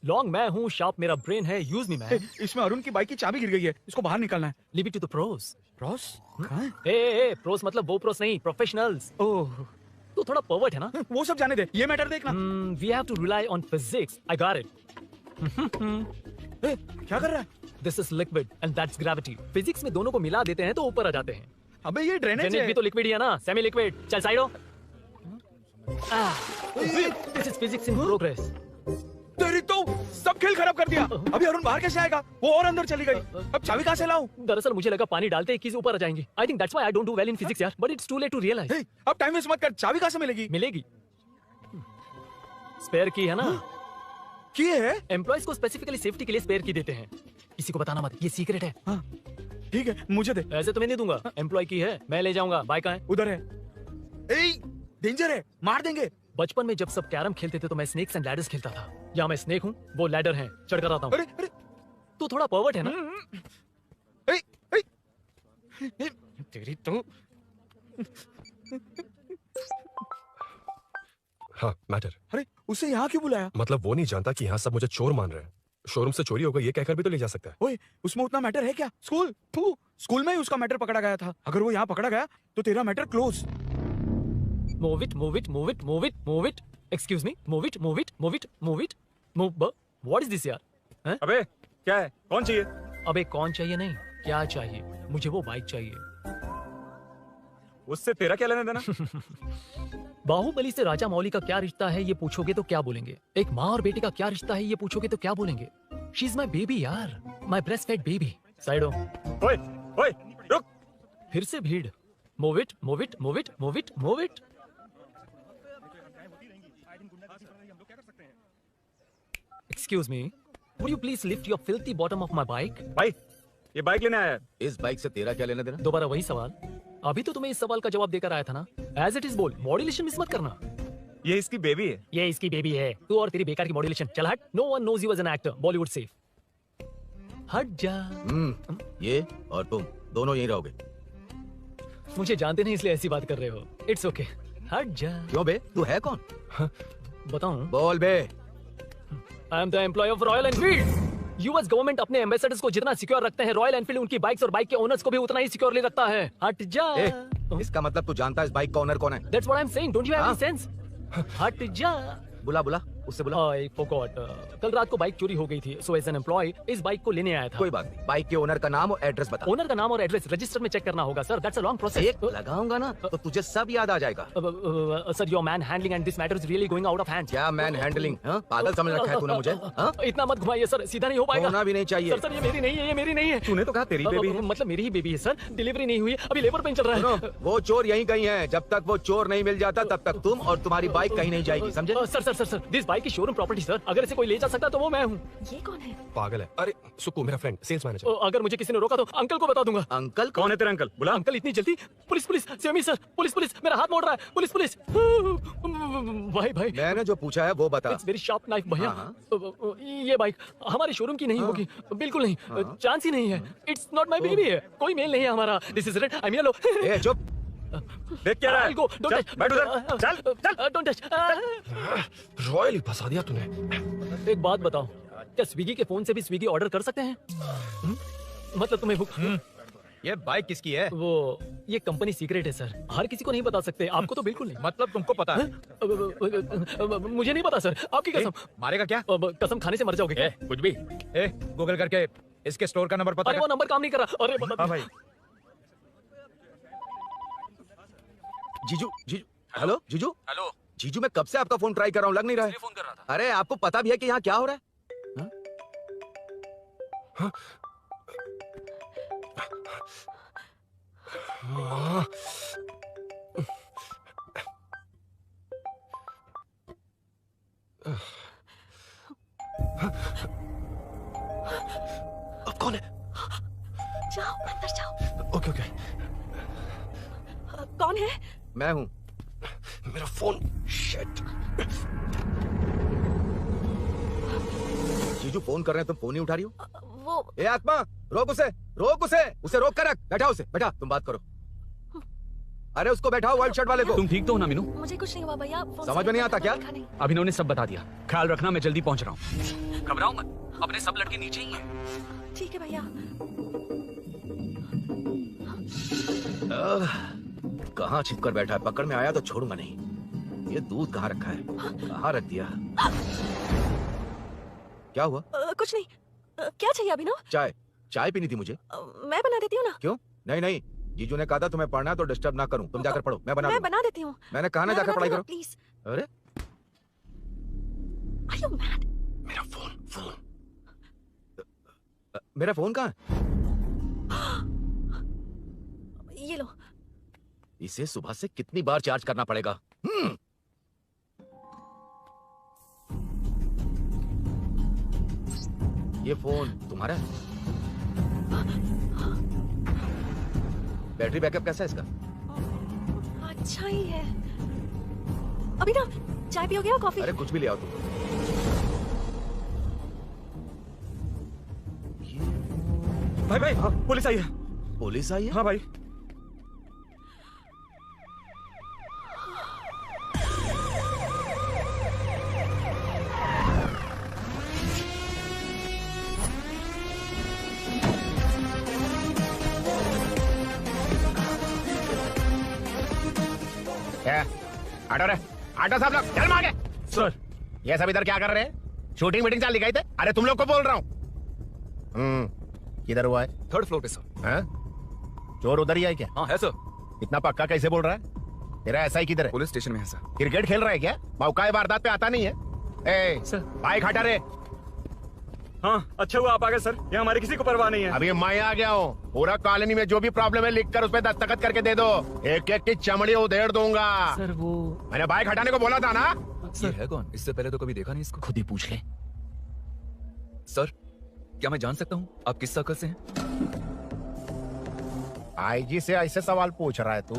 लॉन्ग मैं हूँ, शार्प मेरा ब्रेन है। Use me man. इसमें अरुण की बाइक की चाबी गिर गई है, इसको बाहर निकालना है। Leave it to the pros. Pros? Pros मतलब वो प्रोस नहीं, प्रोफेशनल्स। ओह, तो थोड़ा पर्वर्ट है ना? वो सब जाने दे, ये मैटर देखना। We have to rely on physics. I got it. क्या कर रहा है? This is liquid and that's gravity. Physics में दोनों को मिला देते हैं तो ऊपर आ जाते हैं। अबे ये ड्रेनेज है। भी तो लिक्विड ही है ना, सेमी लिक्विड। चल साइड हो। This is physics in progress. तेरी तो सब खेल खराब कर दिया। अभी अरुण बाहर कैसे आएगा? वो और अंदर चली गई। अब चाबी कहाँ से लाऊं? दरअसल मुझे लगा पानी डालते ही कीज ऊपर आ जाएंगी। I think that's why I don't do well in physics यार, but it's too late to realize. अब टाइम वेस्ट मत कर, चाबी कहाँ से मिलेगी? मिलेगी, स्पेयर की है ना। की है? एम्प्लॉइज को स्पेसिफिकली सेफ्टी के लिए स्पेयर की देते हैं। किसी को बताना मत, ये सीक्रेट है। ठीक है, मुझे दे। ऐसे तो मैं नहीं दूंगा। एम्प्लॉय की है, मैं ले जाऊंगा। बाइक कहाँ है? उधर है। डेंजर है, मार देंगे। बचपन में जब सब कैरम खेलते थे तो मैं स्नेक्स एंड लैडर्स खेलता था। या मैं स्नेक हूँ, वो लैडर है, चढ़कर आता हूँ। अरे तू थोड़ा पर्वर्ट है ना। तेरी तो। हाँ, मैटर। अरे उसे यहाँ क्यों बुलाया? मतलब वो नहीं जानता कि यहाँ सब मुझे चोर मान रहे हैं। शोरूम से चोरी होगा ये कहकर भी तो ले जा सकता है। ओए, उसमें उतना मैटर है क्या? स्कूल में ही उसका मैटर पकड़ा गया था। अगर वो यहाँ पकड़ा गया तो तेरा matter close. Move it, move it, move it, move it, move it. Excuse me, move it, move it, move it, move it. Move. What is this यार? हैं? अबे क्या है? कौन चाहिए? अबे कौन चाहिए नहीं, क्या चाहिए? मुझे वो बाइक चाहिए। उससे तेरा क्या लेना देना? बाहुबली से राजा मौली का क्या रिश्ता है ये पूछोगे तो क्या बोलेंगे? एक माँ और बेटी का क्या रिश्ता है ये पूछोगे तो क्या बोलेंगे? शी इज माई बेबी यार, my breast fed baby. Side हो। ओए, ओए, रुक। फिर से भीड़। Move it, move it, move it, move it, move it. Excuse me, would you please lift your filthy bottom of my bike? भाई, ये बाइक लेने आया है। इस बाइक से तेरा क्या लेना देना? दोबारा वही सवाल। अभी तो तुम्हें इस सवाल का जवाब देकर आया था ना। As it is बोल, मॉड्यूलेशन मिस मत करना। ये इसकी बेबी है। ये इसकी बेबी है। तू और तेरी बेकार की मॉड्यूलेशन। चल हट। No one knows you as an actor. Bollywood safe. हट जा। ये और तुम दोनों यहीं रहोगे। मुझे जानते नहीं इसलिए ऐसी बात कर रहे हो। It's okay. हट जा। क्यों बे? तू है कौन? बताऊं? बोल बे। I am the employee of Royal Enfield. US government अपने एम्बेसडर्स को जितना सिक्योर रखते हैं, रॉयल एनफील्ड उनकी बाइक्स और बाइक के ओनर्स को भी उतना ही सिक्योरली रखता है। हट जा। इसका मतलब तू जानता है इस बाइक का ओनर कौन है? That's what I'm saying. Don't you have any sense? हट जा। बुला बुला, उससे बुला। I forgot. कल रात को बाइक चोरी हो गई थी, so as an employee इस बाइक को लेने आया था। कोई बात नहीं, बाइक के ओनर का नाम और एड्रेस बता। ओनर का नाम और एड्रेस रजिस्टर में चेक करना होगा sir. That's a long process. एक लगाऊंगा ना तो तुझे सब याद आ जाएगा। Sir, your man handling and this matter is really going out of hand. क्या मैन हैंडलिंग? पागल समझ रखा है तूने मुझे? इतना मत घुमाइए सर, सीधा नहीं हो पाएगा। होना भी नहीं चाहिए। सर, ये मेरी नहीं है, ये मेरी नहीं है। तूने तो कहा तेरी बेबी है। मतलब मेरी ही बेबी है सर। डिलीवरी नहीं हुई, अभी लेबर पेन चल रहा है। वो चोर यहीं कहीं है। जब तक वो चोर नहीं मिल जाता तब तक तुम और तुम्हारी बाइक कहीं नहीं जाएगी, समझे? सर, दिस बाइक की शोरूम प्रॉपर्टी सर। अगर इसे कोई ले जा सकता तो वो मैं हूँ। ये कौन है? पागल है। अरे सुक्कू, मेरा फ्रेंड, सेल्स मैनेजर। अगर मुझे किसी ने रोका तो अंकल को बता दूंगा। अंकल कौन है तेरा अंकल? बुला। अंकल इतनी जल्दी? Police police, semi sir, police police, मेरा हाथ मोड़ रहा है। Police police. भाई मैंने जो पूछा है वो बता। इट्स वेरी शार्प नाइफ भैया। ये बाइक हमारे शोरूम की नहीं होगी, बिल्कुल नहीं, चांस ही नहीं है। इट्स नॉट माय बेबी है, कोई मेल नहीं है हमारा। This is red, I am yellow. ए चुप, देख क्या रहा है? डोंट टच, बैठ उधर। चल डोंट टच। रॉयली फंसा दिया तूने। एक बात बताओ, क्या स्विगी के फोन से भी स्विगी ऑर्डर कर सकते हैं? मतलब तुम्हें भूख? ये बाइक किसकी है? वो ये कंपनी सीक्रेट है सर, हर किसी को नहीं बता सकते। आपको तो बिल्कुल नहीं। मतलब तुमको पता है? मुझे नहीं पता सर, आपकी कसम। मारेगा क्या? कसम खाने से मर जाओगे क्या? कुछ भी। गूगल करके इसके स्टोर का नंबर पता अरे वो नंबर काम नहीं कर रहा। अरे हाँ भाई। जीजू, हेलो जीजू। हेलो जीजू, मैं कब से आपका फोन ट्राई कर रहा हूँ, लग नहीं रहा है। फोन कर रहा था। अरे आपको पता भी है कि यहाँ क्या हो रहा है? अब कौन है? जाओ अंदर जाओ। ओके। कौन है? मैं हूँ। मेरा फोन। शिट। जीजू फोन कर रहे हैं, तुम फोन नहीं उठा रही हो? वो ए आत्मा, रोक उसे रोक कर रख। बैठा उसे, बैठा, तुम बात करो। अरे उसको बैठाओ, व्हाइट शर्ट वाले को। तुम ठीक तो हो ना मीनू? मुझे कुछ नहीं हुआ भैया। समझ में नहीं आता क्या? अभिनव ने सब बता दिया। ख्याल रखना, मैं जल्दी पहुंच रहा हूँ। घबराओ मत, अपने सब लड़के नीचे ही हैं। ठीक है भैया। कहाँ छिप कर बैठा है? पकड़ में आया तो छोड़ूंगा नहीं। ये दूध कहाँ रखा है? कहाँ रख दिया? क्या हुआ? कुछ नहीं। क्या चाहिए अभिनव? चाय पीनी थी मुझे। मैं बना देती हूँ ना। क्यों? नहीं, जीजू ने कहा था तुम्हें पढ़ना है तो डिस्टर्ब ना करूं, तुम जाकर पढ़ो, मैं बना देती हूँ। मैंने कहा ना जाकर पढ़ाई करो। प्लीज। अरे Are you mad? मेरा फोन मेरा फोन कहाँ है? ये लो। इसे सुबह से कितनी बार चार्ज करना पड़ेगा? ये फोन तुम्हारा है? बैटरी बैकअप कैसा है इसका? अच्छा ही है। अभी ना चाय पियोगे या कॉफी? अरे कुछ भी ले आओ तुम। भाई हाँ, पुलिस आई है। पुलिस आई है? हाँ भाई। आटो रे, आटो साहब लोग चल मांगे। सर ये सब इधर क्या कर रहे हैं? शूटिंग मीटिंग चाल गए थे? अरे तुम लोग को बोल रहा हूँ। किधर हुआ है? 3rd फ्लोर पे सर। हैं? चोर उधर ही है क्या? हाँ है सर। इतना पक्का कैसे बोल रहा है? तेरा एसआई किधर है? पुलिस स्टेशन में है सर। क्रिकेट खेल रहा है क्या? मौका वारदात पे आता नहीं है? ए, सर बाइक हटा रे। हाँ अच्छा हुआ आप आ गए सर, यहाँ हमारे किसी को परवाह नहीं है। अभी मैं आ गया हूँ। पूरा कॉलोनी में जो भी प्रॉब्लम है लिख कर उस पर दस्तखत करके दे दो। एक एक की चमड़ी उधेड़ दूंगा। सर वो मैंने बाइक हटाने को बोला था ना? ये है कौन? इससे पहले तो कभी देखा नहीं इसको। खुद ही पूछ ले। सर क्या मैं जान सकता हूँ आप किस सर्कल से हैं? आईजी से ऐसे सवाल पूछ रहा है तू?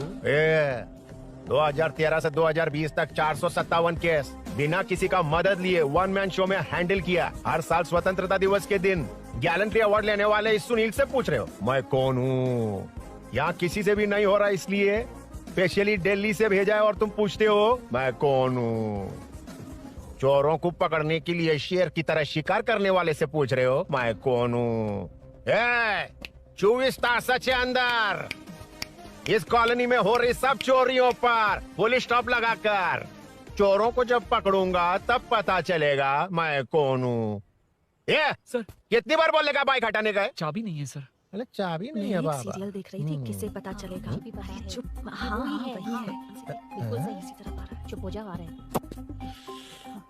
2013 से 2020 तक 457 केस बिना किसी का मदद लिए 1 मैन शो में हैंडल किया। हर साल स्वतंत्रता दिवस के दिन गैलेंट्री अवार्ड लेने वाले इस सुनील से पूछ रहे हो मैं कौन हूँ? यहाँ किसी से भी नहीं हो रहा, इसलिए स्पेशली दिल्ली से भेजा है और तुम पूछते हो मैं कौन हूँ? चोरों को पकड़ने के लिए शेर की तरह शिकार करने वाले से पूछ रहे हो मैं कौन हूँ? 24 तास के अंदर इस कॉलोनी में हो रही सब चोरियों पर पुलिस स्टॉप लगाकर चोरों को जब पकड़ूंगा तब पता चलेगा मैं कौन हूँ। ये सर कितनी बार बोलेगा बाइक हटाने का है? चाबी नहीं है सर। अरे चाबी नहीं मैं है एक बाबा। सीरियल देख रही थी, किससे पता चलेगा? चुप। हाँ वही है। बिल्कुल सही। इसी तरफ आ रहा है। चुप हो जा, आ रहे हैं।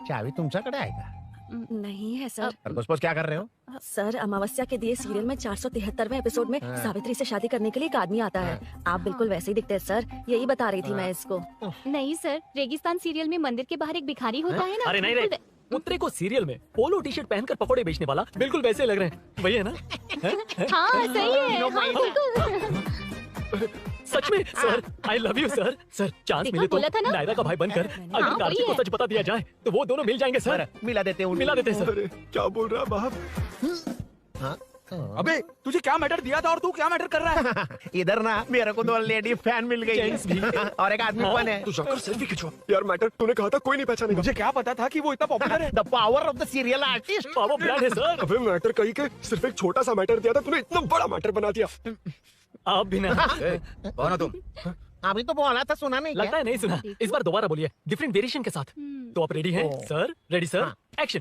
चाबी तुमच्याकडे आहे का? नहीं है सर। खरगोश क्या कर रहे हो? सर अमावस्या के दिए सीरियल में 473वें एपिसोड में सावित्री से शादी करने के लिए एक आदमी आता है। आप बिल्कुल वैसे ही दिखते हैं सर, यही बता रही थी मैं इसको। नहीं सर, रेगिस्तान सीरियल में मंदिर के बाहर एक भिखारी होता है ना। अरे नहीं रे, पुत्रे को सीरियल में पोलो टी शर्ट पहनकर पकौड़े बेचने वाला बिल्कुल वैसे लग रहे हैं। वही है ना? हाँ सही है। हाँ, बिल्कुल। सच में sir, I love you sir. Sir chance देखा, मिले तो बोला था ना? नायरा का भाई बनकर अगर हाँ, कार्तिक वही को सच बता दिया जाए तो वो दोनों मिल जाएंगे सर। मिला देते हैं मिला देते हैं सर। क्या बोल रहा है बाप? अबे तुझे क्या मैटर दिया था और तू क्या मैटर कर रहा है? इधर ना मेरे को 2 लेडी फैन मिल गई और एक आदमी फन है। तू जाकर सेल्फी खिंचवा यार। मैटर तूने कहा था कोई नहीं पहचानेगा। मुझे क्या पता था कि वो इतना पॉपुलर है। The power of the serial artist. Power brand है सर। अबे मैटर कहीं के सिर्फ एक छोटा सा मैटर दिया था, तूने इतना बड़ा मैटर बना दिया। आप भी ना। कौन हो तुम? अभी तो बोला था, सुना नहीं लगता है नहीं सुना। इस बार दोबारा बोलिए डिफरेंट वेरिएशन के साथ। तो आप रेडी हैं सर? Ready sir, action.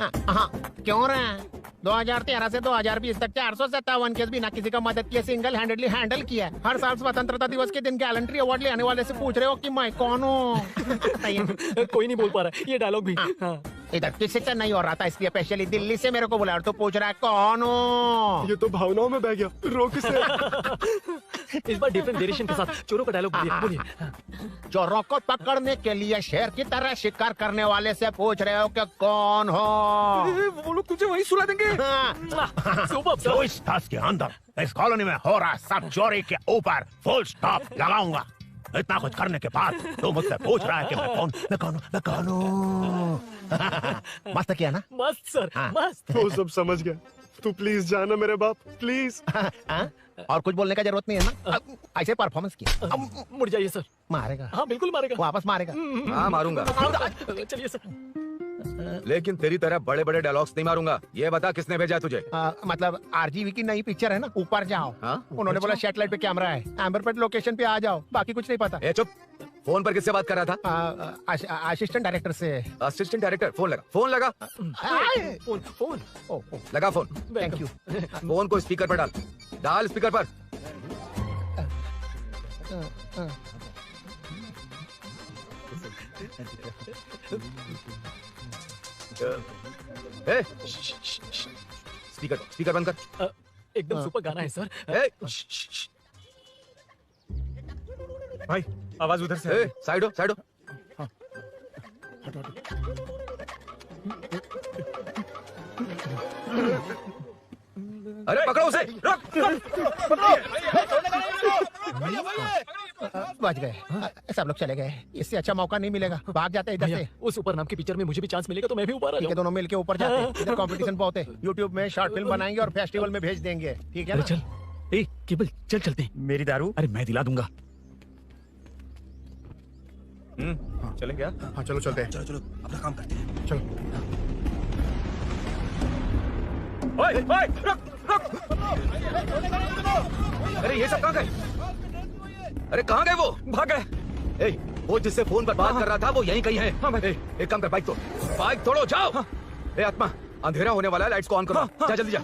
क्यों रहा? 2013 से 2020 तक 457 केस बिना किसी का मदद किए सिंगल हैंडेडली हैंडल किया। हर साल स्वतंत्रता दिवस के दिन गैलेंट्री अवार्ड लेने वाले से पूछ रहे हो कि मैं कौन हूँ? कोई नहीं बोल पा रहा है ये डायलॉग भी। हाँ। इधर किसी से नहीं हो रहा था, इसलिए स्पेशली दिल्ली से मेरे को बुलाया और तो पूछ रहा है कौन हूँ? ये तो भावनाओं में बह गया। रोक इसे। इस बार डिफरेंट वेरिएशन के साथ चोरों का डायलॉग बोलिए। चोरों को पकड़ने के लिए शेर की तरह शिकार करने वाले से पूछ रहे हो कि कौन हो? वो लोग तुझे वही सुला देंगे। 24 तास के अंदर इस कॉलोनी में हो रहा सब चोरी के ऊपर फुल स्टॉप लगाऊंगा। इतना कुछ करने के बाद तू मुझसे पूछ रहा है कि मैं कौन हूँ? मस्त किया ना? मस्त सर, मस्त। वो सब समझ गया। तू प्लीज जाना मेरे बाप, प्लीज। और कुछ बोलने का जरूरत नहीं है ना? ऐसे परफॉर्मेंस किया। मुड़ जाइए सर। मारेगा? हाँ बिल्कुल मारेगा। वापस मारेगा? हाँ मारूंगा। चलिए सर। लेकिन तेरी तरह बड़े बड़े डायलॉग्स नहीं मारूंगा। ये बता किसने भेजा तुझे? मतलब आरजीवी की नई पिक्चर है ना, ऊपर जाओ। उन्होंने बोला सैटेलाइट पे कैमरा है, एम्बरपेट लोकेशन पे आ जाओ, बाकी कुछ नहीं पता। ए चुप। फोन पर किससे बात कर रहा था? असिस्टेंट डायरेक्टर से। Assistant director? फोन लगा, फोन लगा। फोन लगा फोन। Thank you. फोन को स्पीकर पर डाल, डाल स्पीकर पर। स्पीकर बंद कर। एकदम सुपर गाना है सर। भाई आवाज उधर से साइड हो, साइड हो। अरे पकड़ो उसे, रुक। बच गए। सब लोग चले गए, इससे अच्छा मौका नहीं मिलेगा। भाग जाते इधर से। उस ऊपर नाम की पिक्चर में मुझे भी चांस मिलेगा तो मैं भी ऊपर आ ठीक है, जाऊंगा। दोनों मिलके ऊपर जाते हैं। इधर कंपटीशन बहुत है। यूट्यूब में शॉर्ट फिल्म बनाएंगे और फेस्टिवल में भेज देंगे। ठीक है अरे ना? चल, ए केबल चल चलते हैं। मेरी दारू? अरे मैं दिला दूंगा। चलें क्या? हाँ चलो चलते हैं। चलो चलो अपना काम करते हैं। चलो। ओए, ओए, रुक, रुक। अरे ये सब कहाँ गए? अरे कहाँ गए वो? भाग गए। वो जिससे फोन पर बात कर रहा था वो यहीं कहीं है। एक काम कर, बाइक तोड़, बाइक तोड़ो, जाओ। आत्मा, अंधेरा होने वाला है, लाइट्स को ऑन करो। जा जल्दी जा।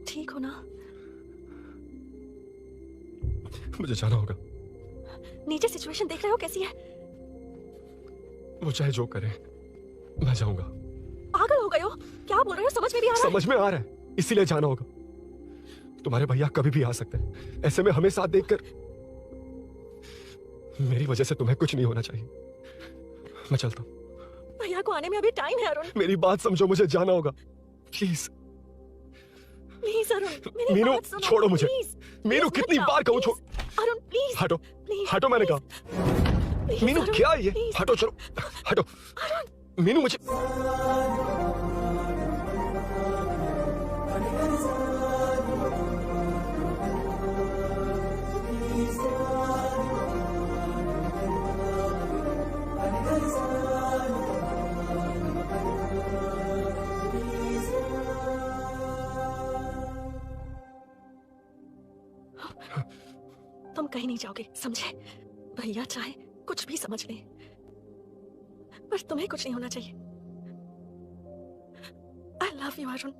ठीक हो ना? मुझे जाना होगा। नीचे सिचुएशन देख रहे हो कैसी है? वो चाहे जो करे, मैं जाऊंगा। पागल हो गए हो? क्या बोल रहे हो? समझ में नहीं आ रहा है। समझ में आ रहा है, इसीलिए जाना होगा। तुम्हारे भैया कभी भी आ सकते हैं। ऐसे में हमें साथ देखकर मेरी वजह से तुम्हें कुछ नहीं होना चाहिए। मैं चलता हूँ। भैया को आने में अभी टाइम है अरुण। मेरी बात समझो, मुझे जाना होगा। प्लीज प्लीज अरुण, मेरी मीनू, बात सुनो, छोड़ो मुझे। प्लीज। मीनू, प्लीज कितनी मत बार जाओ, कहूँ, छोड़। प्लीज। अरुण प्लीज। हटो, प्लीज, हटो, मैंने कहा। प्लीज, मीनू अरुण, क्या ये? प्लीज। हटो, चलो, हटो। मीनू मुझे तुम कहीं नहीं जाओगे, समझे? भैया चाहे कुछ भी समझ लें, पर तुम्हें कुछ नहीं होना चाहिए। I love you, Arun.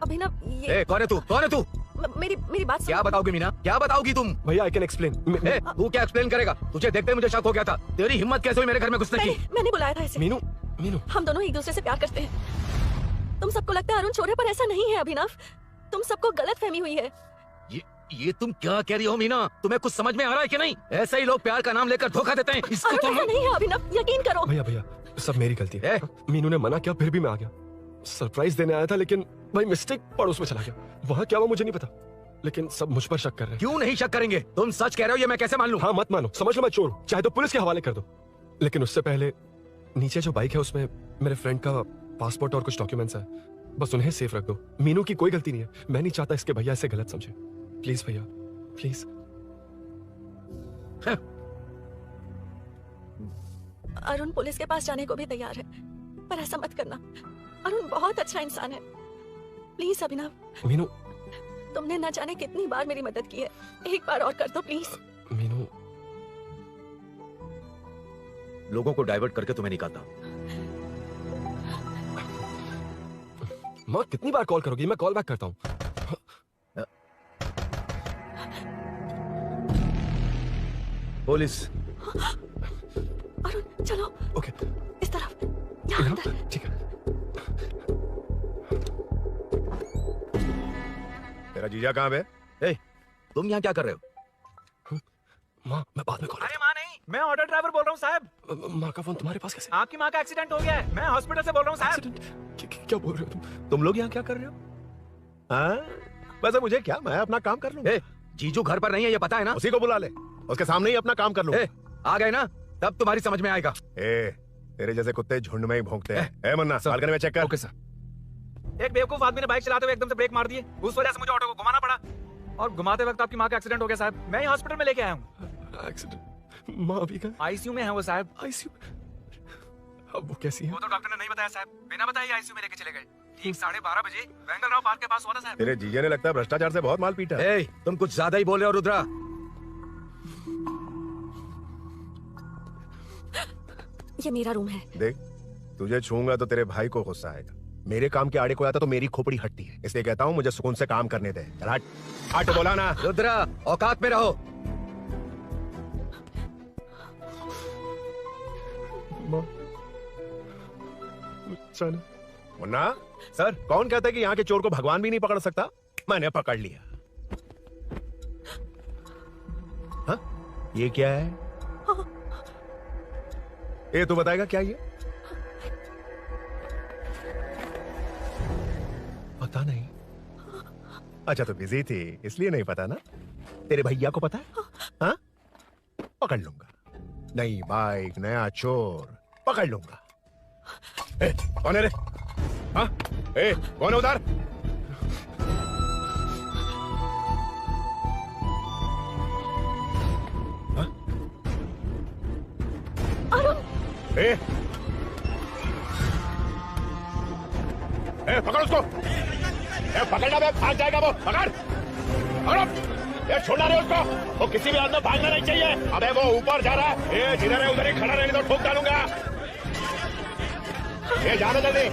अभिनव, ये कौन है तू? कौन है तू? मेरी बात क्या बताओगी मीना? क्या बताओगी तुम? भैया, आई कैन एक्सप्लेन। तू क्या एक्सप्लेन करेगा? तुझे देखते ही मुझे शक हो गया था। तेरी हिम्मत कैसे हुई मेरे घर में घुसने की? मैंने बुलाया था इसे। मीनू, मीनू, हम दोनों एक दूसरे से प्यार करते हैं। तुम सबको लगता है अरुण चोर है, पर ऐसा नहीं है अभिनव। तुम सबको गलत फहमी हुई है। ये तुम क्या कह रही हो मीना? तुम्हें कुछ समझ में आ रहा है कि नहीं? ऐसे ही लोग प्यार का नाम लेकर धोखा देते हैं। इसको तुम... ऐसा नहीं है अभिनव, यकीन करो। भैया भैया, सब मेरी गलती है। मीनू ने मना किया, फिर भी मैं आ गया। सरप्राइज देने आया था, लेकिन भाई मिस्टेक पड़ोस में चला गया। वहाँ क्या हुआ मुझे नहीं पता, लेकिन सब मुझ पर शक कर रहे हैं। क्यों नहीं शक करेंगे? तुम सच कह रहे हो, ये मैं कैसे मान लूं? हाँ, मत मानो, समझ लो मैं चोर हूँ, चाहे तो पुलिस के हवाले कर दो। लेकिन उससे पहले नीचे जो बाइक है उसमें मेरे फ्रेंड का पासपोर्ट और कुछ डॉक्यूमेंट्स है, बस उन्हें सेफ रख दो। मीनू की कोई गलती नहीं है। मैं नहीं चाहता इसके भैया इसे गलत समझे। प्लीज भैया, प्लीज। अरुण पुलिस के पास जाने को भी तैयार है, पर ऐसा मत करना। अरुण बहुत अच्छा इंसान है। प्लीज अभिनव। मीनू, तुमने न जाने कितनी बार मेरी मदद की है, एक बार और कर दो प्लीज। मीनू, लोगों को डाइवर्ट करके तुम्हें निकालता हूं। माँ कितनी बार कॉल करोगी? मैं कॉल बैक करता हूँ। पुलिस। अरुण चलो। ओके। इस तरफ। यहाँ अंदर। ठीक है। तेरा जीजा कहाँ पे? ए, तुम यहाँ क्या कर रहे हो? माँ मैं बाद में कॉल। अरे माँ नहीं, मैं ऑटो ड्राइवर बोल रहा हूँ साहब। माँ का फोन तुम्हारे पास कैसे? आपकी माँ का एक्सीडेंट हो गया है, मैं हॉस्पिटल से बोल रहा हूँ साहब। क्या बोल रहे हो तुम लोग यहाँ क्या कर रहे हो? हाँ? वैसे मुझे क्या, मैं अपना काम कर लूँ। जीजू घर पर नहीं है, ये पता है ना? उसी को बुला ले, उसके सामने ही अपना काम कर लूँ। आ गए ना, तब तुम्हारी समझ में आएगा। तेरे जैसे कुत्ते झुंड में ही भौंकते हैं। मुन्ना बालकनी में चेक कर। Okay sir. एक बेवकूफ आदमी ने बाइक चलाते हुए एकदम से ब्रेक मार दिए, उस वजह से मुझे ऑटो को घुमाना पड़ा और घुमाते वक्त आपकी माँ का एक्सीडेंट हो गया साहब। मैं ही हॉस्पिटल में लेके आया हूँ। एक्सीडेंट? माँ अभी कहाँ? आईसीयू में है वो साहब। आईसीयू? अब वो कैसी है? वो तो डॉक्टर ने नहीं बताया साहब, बिना बताए आईसीयू में लेके चले गए। ठीक 12:30 बजे वेंगलराव पार्क के पास हुआ था साहब। तेरे जीजे ने लगता है भ्रष्टाचार से बहुत माल पीटा। तुम कुछ ज्यादा ही बोल रहे हो रुद्रा। ये मेरा रूम है। देख, तुझे छूंगा तो तेरे भाई को गुस्सा आएगा। मेरे काम के आड़े को आता तो मेरी खोपड़ी हटती है, इसलिए कहता हूँ मुझे सुकून से काम करने दे। हट हट बोला ना। रुद्रा औकात में रहो। मुन्ना सर, कौन कहता है कि यहाँ के चोर को भगवान भी नहीं पकड़ सकता? मैंने पकड़ लिया। हाँ? ये क्या है? ये तू बताएगा क्या ये? पता नहीं। अच्छा तो बिजी थी इसलिए नहीं पता ना? तेरे भैया को पता है? हाँ? पकड़ लूंगा। नई बाइक, नया चोर, पकड़ लूंगा। कौन है रे? हाँ? कौन है उधर? हाँ? पकड़ उसको। पकड़ना बे, भाग जाएगा वो। पकड़। छोड़ना नहीं उसको, वो किसी भी हाल में भागना नहीं चाहिए। अबे वो ऊपर जा रहा है, जिधर है उधर ही खड़ा रहने तो ठोक डालूंगा। जाना जल्दी।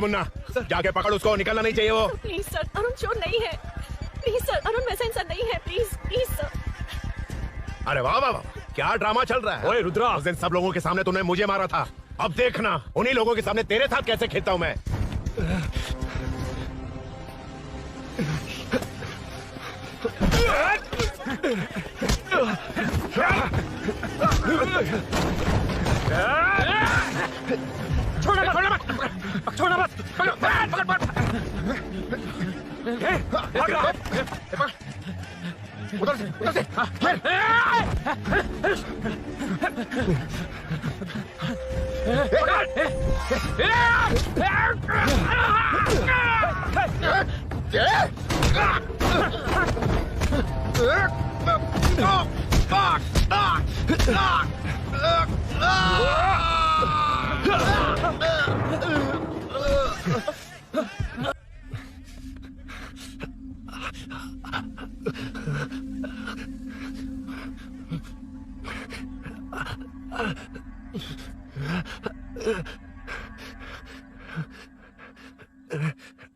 मुन्ना जाके पकड़ उसको, निकलना नहीं चाहिए वो। प्लीज सर, अरुण चोर नहीं है। प्लीज सर, अरुण वैसा इंसान नहीं है। Please please sir. अरे वाह वाह वाह, क्या ड्रामा चल रहा है। ओए रुद्रा, उस दिन सब लोगों के सामने तूने मुझे मारा था, अब देखना उन्हीं लोगों के सामने तेरे साथ कैसे खेलता हूं मैं। छोड़ना मत, छोड़ना मत, पकड़ पकड़ पकड़। उधर से, उधर से।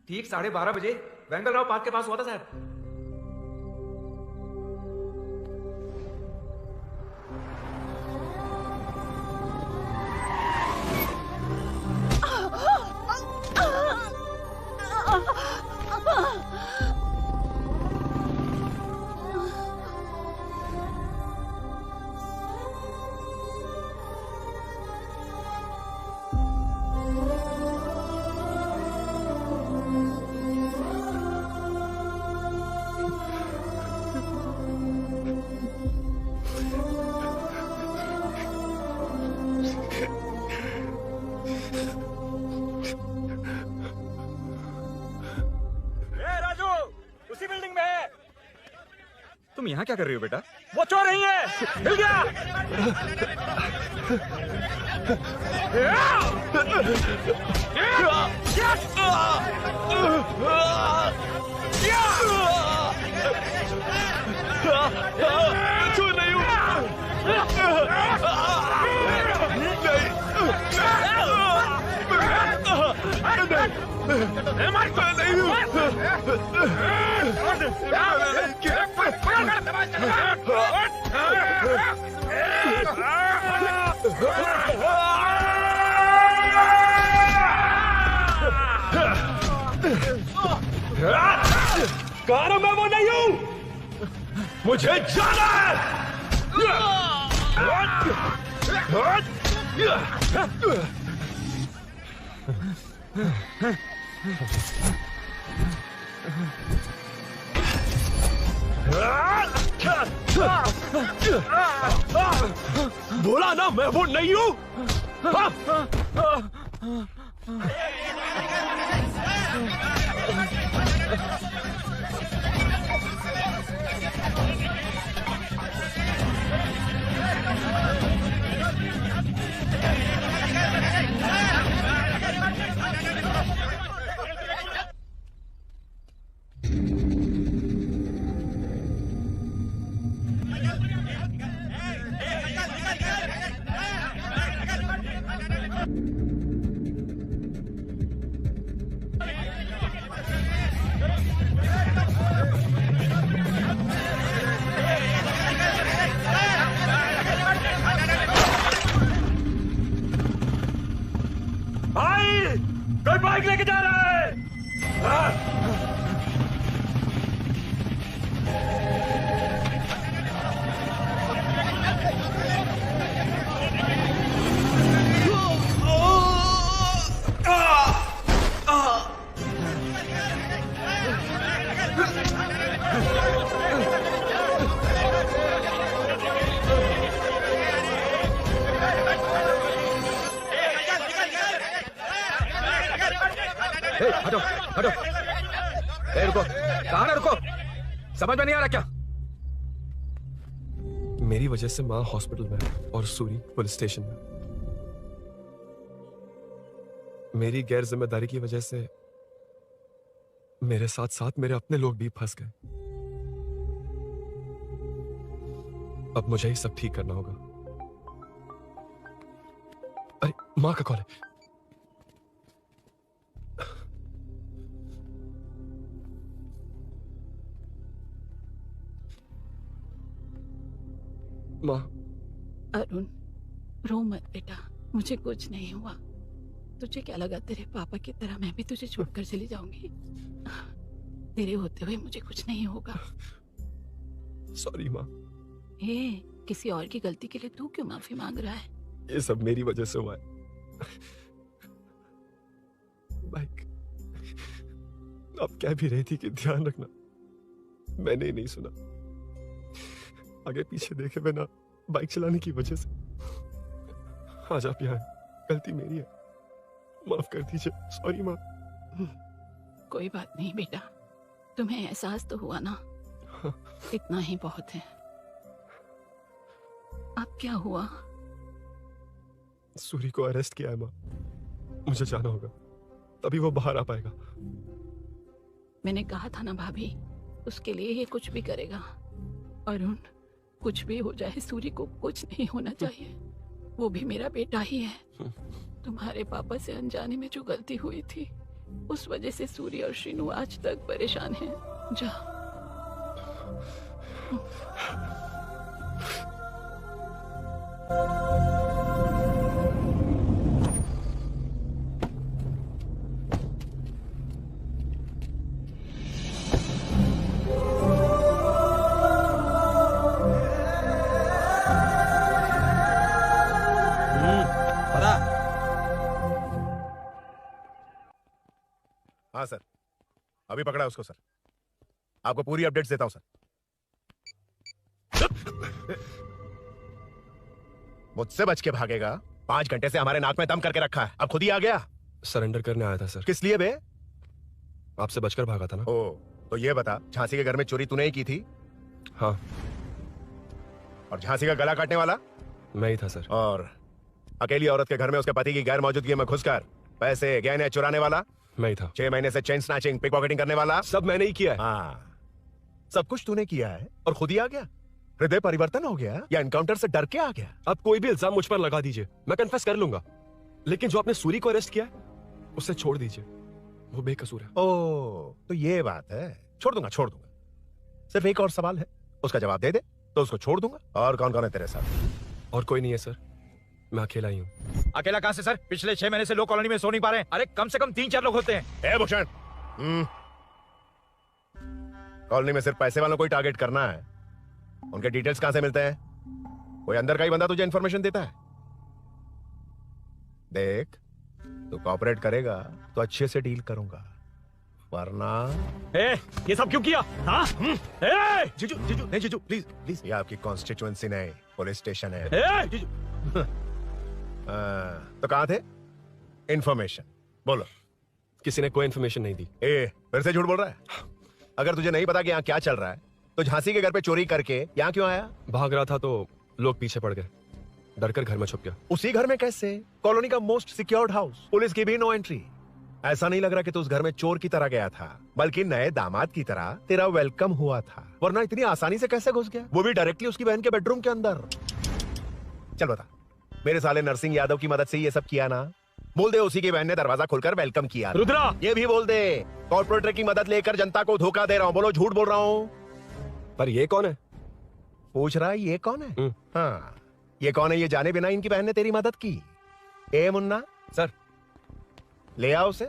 ठीक 12:30 बजे वेंगलराव पार्क के पास हुआ था साहब। तुम यहाँ क्या कर रही हो बेटा? वो चोर नहीं है, मिल गया। छू नहीं कहा मैं वो नहीं हूं, मुझे जाना है। बोला ना मैं वो नहीं हूं। कोई बाइक लेके जा रहा है। हटो हटो, रुको, कहाँ ना रुको, समझ में नहीं आ रहा क्या? मेरी वजह से माँ हॉस्पिटल में है और सूरी पुलिस स्टेशन में। मेरी गैर जिम्मेदारी की वजह से मेरे साथ साथ मेरे अपने लोग भी फंस गए। अब मुझे ही सब ठीक करना होगा। अरे माँ का कॉल है। माँ। अरुण, रो मत बेटा, मुझे कुछ नहीं हुआ। तुझे क्या लगा तेरे पापा की तरह मैं भी तुझे छोड़कर चली जाऊंगी? तेरे होते हुए मुझे कुछ नहीं होगा। सॉरी माँ। किसी और की गलती के लिए तू क्यों माफी मांग रहा है? ये सब मेरी वजह से हुआ है। बाइक आप कह भी रही थी कि ध्यान रखना, मैंने ही नहीं सुना। आगे पीछे देखे बिना बाइक चलाने की वजह से आज आप यहाँ, गलती मेरी है, माफ कर दीजिए। सॉरी माँ। कोई बात नहीं बेटा, तुम्हें एहसास तो हुआ ना, इतना ही बहुत है। अब क्या हुआ? सूरी को अरेस्ट किया है माँ, मुझे जाना होगा, तभी वो बाहर आ पाएगा। मैंने कहा था ना भाभी, उसके लिए ये कुछ भी करेगा। अरुण, कुछ भी हो जाए सूरी को कुछ नहीं होना चाहिए, वो भी मेरा बेटा ही है। तुम्हारे पापा से अनजाने में जो गलती हुई थी, उस वजह से सूरी और श्रीनु आज तक परेशान हैं। जा। हाँ सर, अभी पकड़ा उसको सर। आपको पूरी अपडेट्स देता हूं सर। मुझसे बच के भागेगा? 5 घंटे से हमारे नाक में दम करके रखा है, अब खुद ही आ गया। सरेंडर करने आया था सर। किस लिए बे? आपसे बचकर भागा था ना। ओ, तो ये बता, झांसी के घर में चोरी तूने ही की थी? हाँ। और झांसी का गला काटने वाला? मैं ही था सर। और अकेली औरत के घर में उसके पति की गैर मौजूदगी में घुसकर पैसे गहने चुराने वाला? मैं ही था। 6 महीने से चेन स्नैचिंग, पिक पॉकेटिंग करने वाला? सब मैंने ही किया है। हाँ, सब कुछ तूने किया है और खुद ही आ गया? हृदय परिवर्तन हो गया या एनकाउंटर से डर के आ गया? आप कोई भी इल्जाम मुझ पर लगा दीजिए, मैं कन्फेस कर लूंगा, लेकिन जो आपने सूरी को अरेस्ट किया है उसे छोड़ दीजिए, वो बेकसूर है। ओ, तो ये बात है। छोड़ दूंगा, छोड़ दूंगा। सिर्फ एक और सवाल है, उसका जवाब दे दे तो उसको छोड़ दूंगा। और कौन कौन है तेरे साथ? और कोई नहीं है सर, मैं अकेला ही हूँ। अकेला कहां से सर? पिछले 6 महीने से लोग कॉलोनी में सो नहीं पा रहे हैं। अरे कम से कम 3-4 लोग होते हैं। ए भूषण, कॉलोनी में सिर्फ पैसे वालों को ही टारगेट करना है। उनके डिटेल्स कहां से मिलते हैं? कोई अंदर का ही बंदा तुझे इंफॉर्मेशन देता है? देख, तू कोऑपरेट करेगा तो अच्छे से डील करूंगा, वरना ये सब क्यों किया? हाँ? जीजू जीजू नहीं, जीजू प्लीज प्लीज, ये आपकी कॉन्स्टिट्यूएंसी नहीं, पुलिस स्टेशन है। जीजू तो कहां थे? इंफॉर्मेशन बोलो। किसी ने कोई इंफॉर्मेशन नहीं दी। फिर से झूठ बोल रहा है? अगर तुझे नहीं पता कि यहाँ क्या चल रहा है तो झांसी के घर पे चोरी करके यहाँ क्यों आया? भाग रहा था तो लोग पीछे पड़ गए, डरकर घर में छुप गया। उसी घर में कैसे? कॉलोनी का मोस्ट सिक्योर्ड हाउस, पुलिस की भी नो एंट्री। ऐसा नहीं लग रहा कि तू उस घर में चोर की तरह गया था, बल्कि नए दामाद की तरह तेरा वेलकम हुआ था। वरना इतनी आसानी से कैसे घुस गया, वो भी डायरेक्टली उसकी बहन के बेडरूम के अंदर? चल बता, मेरे साले नरसिंह यादव की मदद से ये सब किया ना? बोल दे उसी की बहन ने दरवाजा खोलकर वेलकम किया। रुद्रा, ये भी बोल दे कॉर्पोरेटर की मदद लेकर जनता को धोखा दे रहा हूँ। बोलो झूठ बोल रहा हूँ? पर ये कौन है? पूछ रहा है ये कौन है? हाँ, ये कौन है ये जाने बिना इनकी बहन ने तेरी मदद की। ए मुन्ना सर, ले आओ उसे।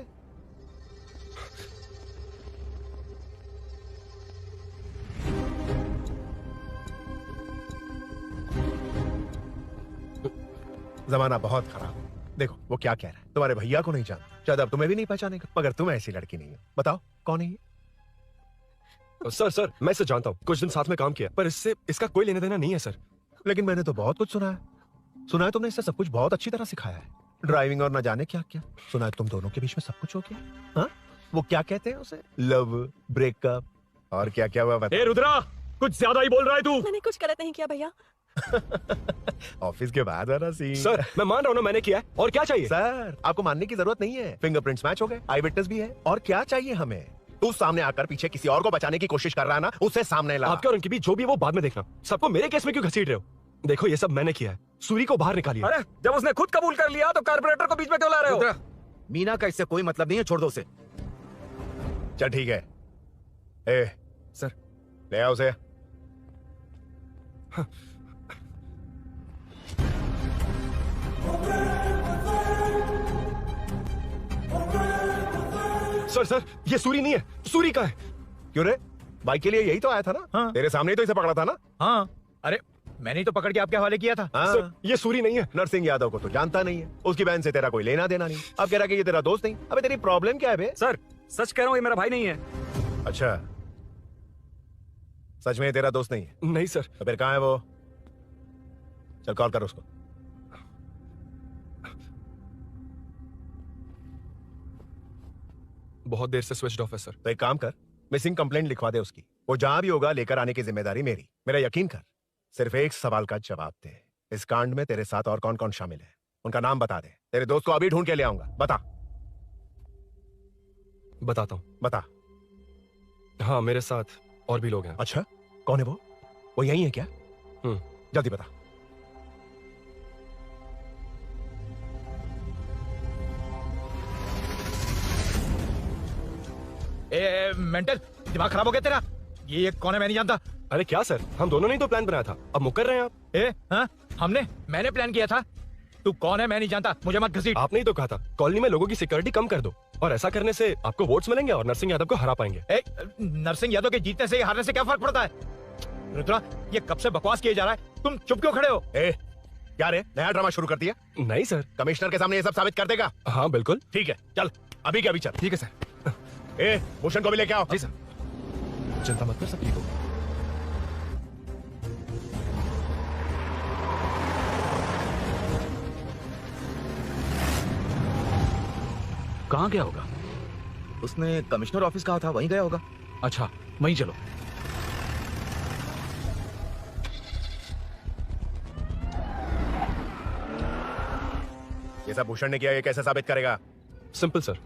जमाना बहुत खराब है। देखो वो क्या कह रहा है, तुम्हारे भैया को नहीं जानता, शायद अब तुम्हें भी नहीं पहचानेगा, मगर तुम ऐसी लड़की नहीं हो। बताओ कौन है ये? सर मैं इसे जानता हूँ, कुछ दिन साथ में काम किया, पर इसका कोई लेना देना नहीं है सर। लेकिन मैंने तो बहुत कुछ सुना है तुमने इससे सब कुछ बहुत अच्छी तरह सिखाया है, ड्राइविंग और न जाने क्या क्या। सुना है तुम दोनों के बीच में सब कुछ हो गया। हाँ, वो क्या कहते हैं उसे, लव, ब्रेकअप और क्या क्या हुआ? ए रुद्रा, कुछ ज्यादा ही बोल रहा है तू। मैंने कुछ गलत नहीं किया भैया। ऑफिस के बाद है ना सीन। सर मैं मान रहा हूँ ना, मैंने किया है, और क्या चाहिए? सर आपको मानने की जरूरत नहीं है, फिंगरप्रिंट्स मैच हो गए, आई विटनेस भी है, और क्या चाहिए हमें? तू सामने आकर पीछे किसी और को बचाने की कोशिश कर रहा है ना, उसे सामने ला। आपके और उनके बीच जो भी वो बाद में देखना, सबको मेरे केस में क्यों घसीट रहे हो? देखो ये सब मैंने किया है, सूरी को बाहर निकालिए। अरे जब उसने खुद कबूल कर लिया तो कारपोरेटर को बीच में क्यों ला रहे हो? मीना का इससे कोई मतलब नहीं है, छोड़ दो उसे। चल ठीक है। ए सर, ले आओ उसे। सर ये सूरी नहीं है, सूरी का है। क्यों रे, बाइक के लिए यही तो आया था ना? हाँ। तेरे सामने ही तो इसे पकड़ा था ना? हाँ, अरे मैंने ही तो पकड़ के आपके हवाले किया था। हाँ। सर, ये सूरी नहीं है। नरसिंह यादव को तो जानता नहीं है, उसकी बहन से तेरा कोई लेना देना नहीं। अब कह रहा कि ये तेरा दोस्त नहीं। अबे तेरी प्रॉब्लम क्या है बे? सर सच कह रहा हूँ, ये मेरा भाई नहीं है। अच्छा, सच में ये तेरा दोस्त नहीं है? नहीं सर। तो फिर कहाँ है वो? चल कॉल कर उसको। बहुत देर से स्विच ऑफ है सर। तो एक काम कर, मिसिंग कंप्लेंट लिखवा दे उसकी। वो जहां भी होगा लेकर आने की जिम्मेदारी मेरी। मेरा यकीन कर, सिर्फ एक सवाल का जवाब दे, इस कांड में तेरे साथ और कौन कौन शामिल है? उनका नाम बता दे। तेरे दोस्त को अभी ढूंढ के ले आऊंगा। बताता हूँ। बता। हाँ, मेरे साथ और भी लोग हैं। अच्छा, कौन है वो यही है क्या? जल्दी बता। मेंटल दिमाग खराब हो गया तेरा? ये कौन है मैं नहीं जानता। अरे क्या सर, हम दोनों ने तो प्लान बनाया था, अब मुकर रहे हैं आप। हाँ, मैंने प्लान किया था। तू कौन है मैं नहीं जानता, मुझे मत घसीट। आपने ही तो कहा था कॉलोनी में लोगों की सिक्योरिटी कम कर दो, और ऐसा करने से आपको वोट्स मिलेंगे और नरसिंह यादव को हरा पाएंगे। नरसिंह यादव के जीतने से हारने से क्या फर्क पड़ता है? रुद्रा, ये कब से बकवास किए जा रहा है, तुम चुप क्यों खड़े हो? क्या रे, नया ड्रामा शुरू कर दिया? नहीं सर। कमिश्नर के सामने ये सब साबित कर देगा? हाँ बिल्कुल। ठीक है, चल अभी के अभी चल। ठीक है सर। भूषण को भी लेके आओ। जी सर। चिंता मत कर, सब ठीक होगा। कहाँ गया होगा? उसने कमिश्नर ऑफिस कहा था, वहीं गया होगा। अच्छा, वहीं चलो। ये सब भूषण ने किया, ये कैसे साबित करेगा? सिंपल सर,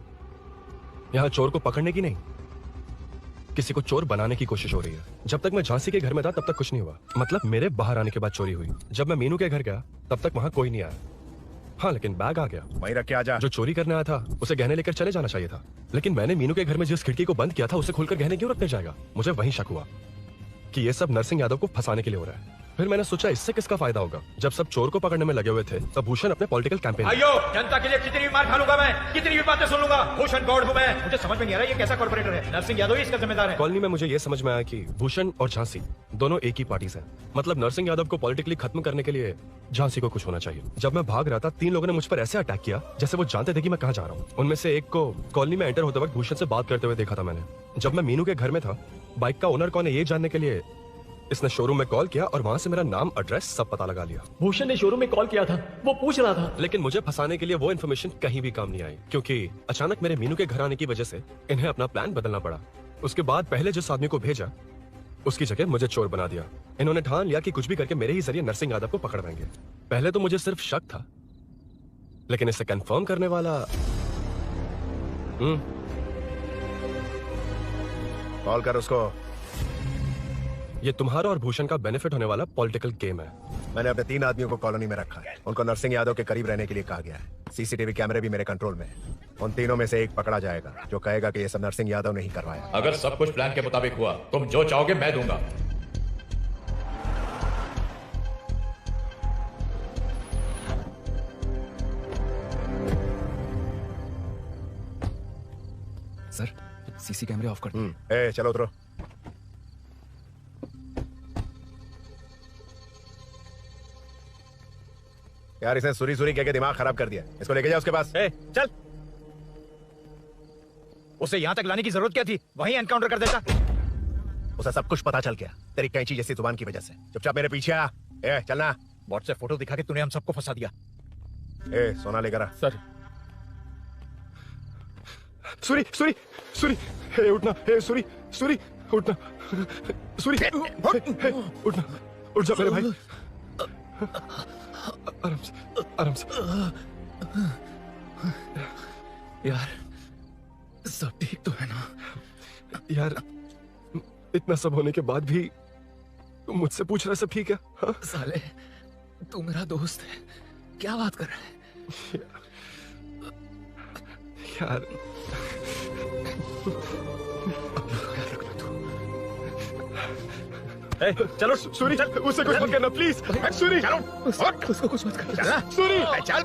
यहाँ चोर को पकड़ने की नहीं, किसी को चोर बनाने की कोशिश हो रही है। जब तक मैं झांसी के घर में था तब तक कुछ नहीं हुआ, मतलब मेरे बाहर आने के बाद चोरी हुई। जब मैं मीनू के घर गया तब तक वहां कोई नहीं आया। हाँ, लेकिन बैग आ गया। वहीं रख के आ जा। जो चोरी करने आया था उसे गहने लेकर चले जाना चाहिए था, लेकिन मैंने मीनू के घर में जिस खिड़की को बंद किया था उसे खोलकर गहने क्यों रखने जाएगा। मुझे वहीं शक हुआ कि ये सब नरसिंह यादव को फंसाने के लिए हो रहा है। फिर मैंने सोचा इससे किसका फायदा होगा। जब सब चोर को पकड़ने में लगे हुए थे तब भूषण अपने पॉलिटिकल कैंपेन आइयो, जनता के लिए कितनी भी मार खा लूंगा मैं, कितनी भी बातें सुन लूंगा। भूषण गौड़ हूं मैं। मुझे समझ में नहीं आ रहा ये कैसा कॉर्पोरेटर है। नरसिंह यादव ही इसका जिम्मेदार है। कॉलोनी में मुझे ये समझ में आया कि भूषण और झांसी दोनों एक ही पार्टी से हैं। मतलब नरसिंह यादव को पॉलिटिकली खत्म करने के लिए झांसी को कुछ होना चाहिए। जब मैं भाग रहा था 3 लोगों ने मुझ पर ऐसे अटैक किया जैसे वो जानते थे कि मैं कहाँ जा रहा हूँ। उनमें से एक को कॉलोनी में एंटर होते वक्त भूषण से बात करते हुए देखा था मैंने। जब मैं मीनू के घर में था, बाइक का ओनर कौन है ये जानने के लिए इसने शोरूम में कॉल किया और वहां से मेरा नाम, एड्रेस सब पता लगा लिया। भूषण ने शोरूम में कॉल किया था, वो पूछ रहा था। लेकिन मुझे फंसाने के लिए वो इन्फॉर्मेशन कहीं भी काम नहीं आई, क्योंकि अचानक मेरे मीनू के घर आने की वजह से इन्हें अपना प्लान बदलना पड़ा। उसके बाद पहले जिस आदमी को भेजा उसकी जगह मुझे चोर बना दिया। इन्होंने ठान लिया कि कुछ भी करके मेरे ही जरिए नरसिंह यादव को पकड़वाएंगे। पहले तो मुझे सिर्फ शक था, लेकिन इसे कंफर्म करने वाला कॉल कर उसको। ये तुम्हारा और भूषण का बेनिफिट होने वाला पॉलिटिकल गेम है। मैंने अपने 3 आदमियों को कॉलोनी में रखा है। उनको नरसिंह यादव के करीब रहने के लिए कहा गया है। सीसीटीवी कैमरे भी मेरे कंट्रोल में है। उन तीनों में से एक पकड़ा जाएगा जो कहेगा कि ये सब नरसिंह यादव ने ही करवाया। अगर सब कुछ प्लान के मुताबिक हुआ, तुम जो चाहोगे मैं दूंगा। सर, सीसी कैमरे ऑफ कर दो। ए, चलो उतरो। यार इसने सुरी सुरी कह के दिमाग खराब कर दिया। इसको लेके जाओ उसके पास। चल। उसे यहां तक लाने की जरूरत क्या थी? वहीं एनकाउंटर कर देता। उसे सब कुछ पता चल गया तेरी कैंची जैसी जुबान की वजह से। चुपचाप मेरे पीछे आ। चलना। व्हाट्सएप फोटो दिखा के तूने हम सबको फंसा दिया। सोना लेकर आ। सर। सूरी सूरी सूरी, हे उठना। हे सूरी सूरी उठना। सूरी उठना, उठ जा मेरे भाई। आराम से, आराम से। यार सब ठीक तो है ना? यार इतना सब होने के बाद भी तुम मुझसे पूछ रहा सब ठीक है? हाँ? साले तू मेरा दोस्त है, क्या बात कर रहा है? यार चलो सूरी, उसे कुछ मत करना प्लीज। सूरी चलो, उसको कुछ मत करना। सूरी चल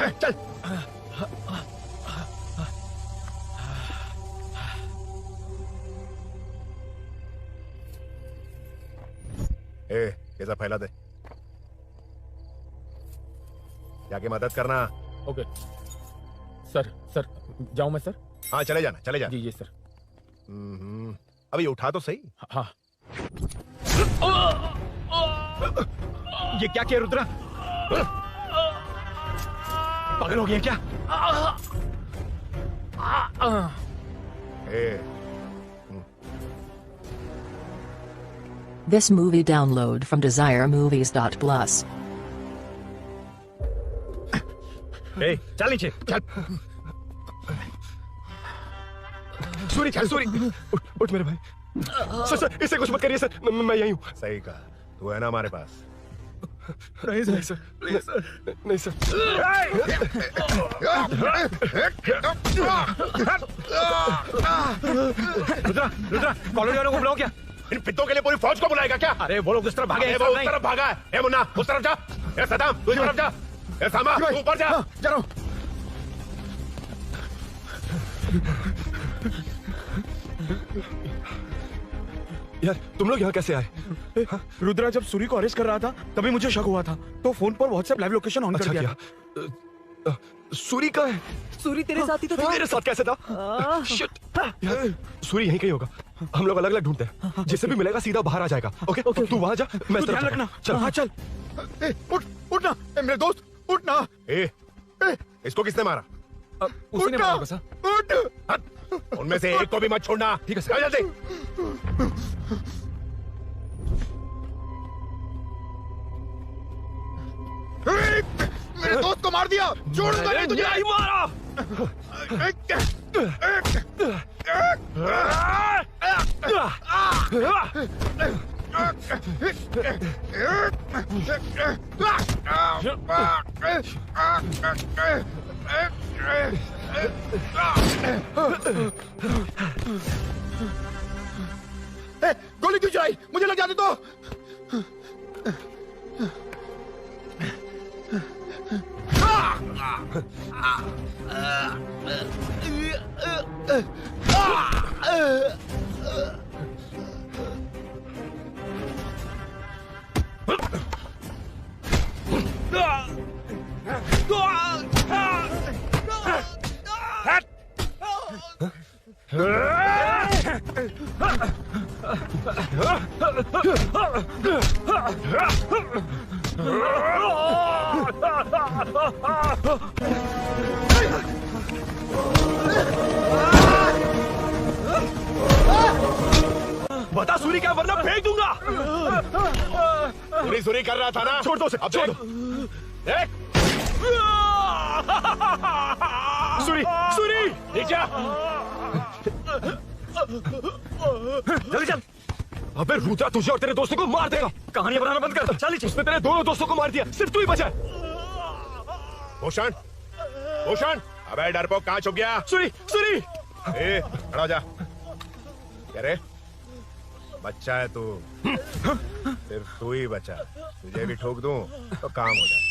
चल चल। ये सब फैला दे। जाके मदद करना। Okay sir. सर जाऊं मैं सर? हाँ चले जाना, चले जाना। जी जी सर। अभी उठा तो सही। हाँ। ये क्या किया रुद्रा? पागल हो गया क्या? This movie download from DesireMovies.plus. चल नीचे चल। सूरी सूरी उठ मेरे भाई। सर इसे कुछ मत करिए सर, मैं यहीं हूँ। सही कहा, तू है ना हमारे पास? नहीं सर, प्लीज सर, नहीं सर। रुद्रा रुद्रा, कॉलोनी वालों को बुलाओ क्या? इन पित्तों के लिए पूरी फौज को बुलाएगा क्या? अरे वो लोग उस तरफ भागे। वो उस तरफ भागा है। ए मुन्ना उस तरफ जा। ए सदाम तू इस तरफ जा। ए सामा तू ऊपर जा। जा रहा हूं। यार तुम लोग यहाँ कैसे आए? रुद्रा जब सूरी को अरेस्ट कर रहा था तभी मुझे शक हुआ था, तो फोन पर व्हाट्सएप लाइव लोकेशन ऑन कर दिया। सूरी कहाँ है? सूरी तेरे साथ ही तो था। मेरे साथ कैसे था? शिट। यार सूरी यहीं कहीं होगा। हम लोग अलग अलग ढूंढते हैं, जिसे भी मिलेगा सीधा बाहर आ जाएगा। ओके ओके, तू वहां जा, मैं ध्यान रखना। चल। हाँ चल। उठ उठना मेरे दोस्त, उठना। इसको किसने मारा? उसी ने मारा होगा सर। उठ। उनमें से एक को भी मत छोड़ना। ठीक है सर। जल्दी। मेरे दोस्त को मार दिया, छोड़ूंगा नहीं तुझे। नहीं मारा। गोली क्यों चलाई? मुझे लग जाने दो। बता सूरी क्या, वरना फेंक दूंगा। सूरी सूरी कर रहा था ना? छोड़ दो उसे, अब छोड़ दो। सूरी, सूरी, देख जा। जल्दी चल। अबे रुद्रा तुझे और तेरे दोस्तों को मार देगा। कहानियां बनाना बंद कर। चल, उसने तेरे दोनों दोस्तों को मार दिया, सिर्फ तू ही बचा है। भूषण, भूषण, अबे डरपोक कहाँ छुप गया? सूरी, सूरी। खड़ा हो जा। क्या रे? बच्चा है तू, सिर्फ तू ही बचा। तुझे भी ठोक दूं तो काम हो जाए।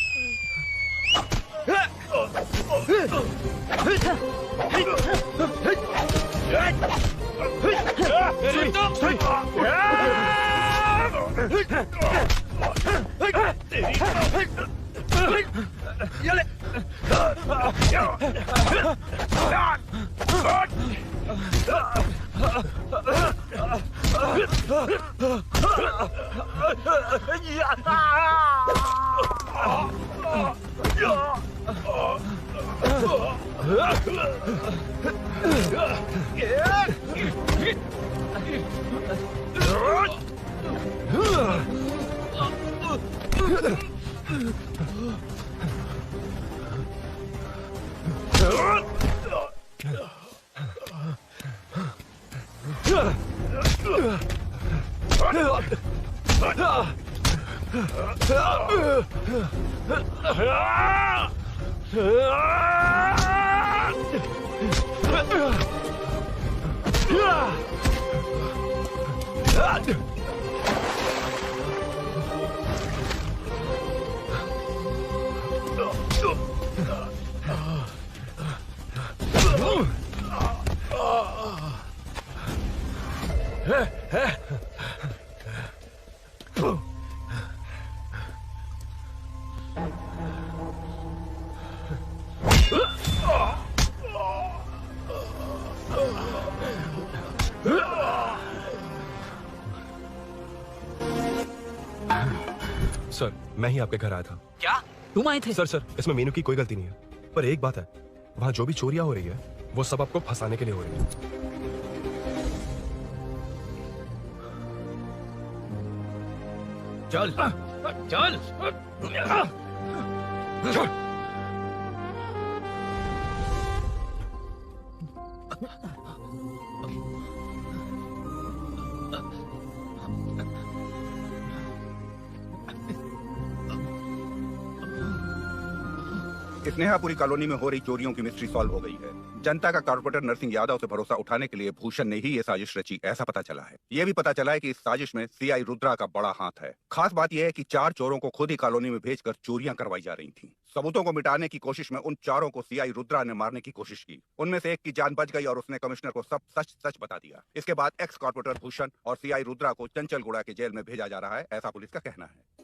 सर, मैं ही आपके घर आया था। क्या तुम आए थे? सर, इसमें मीनू की कोई गलती नहीं है, पर एक बात है, वहां जो भी चोरियां हो रही है वो सब आपको फंसाने के लिए हो रही है। चल चल। स्नेहापुरी कॉलोनी में हो रही चोरियों की मिस्ट्री सॉल्व हो गई है। जनता का कॉर्पोरेटर नरसिंह यादव से भरोसा उठाने के लिए भूषण ने ही ये साजिश रची, ऐसा पता चला है। ये भी पता चला है कि इस साजिश में सीआई रुद्रा का बड़ा हाथ है। खास बात यह है कि 4 चोरों को खुद ही कॉलोनी में भेजकर चोरियां करवाई जा रही थी। सबूतों को मिटाने की कोशिश में उन 4 को सीआई रुद्रा ने मारने की कोशिश की। उनमें से एक की जान बच गई और उसने कमिश्नर को सब सच सच बता दिया। इसके बाद एक्स कॉर्पोरेटर भूषण और सीआई रुद्रा को चंचलगुड़ा के जेल में भेजा जा रहा है, ऐसा पुलिस का कहना है।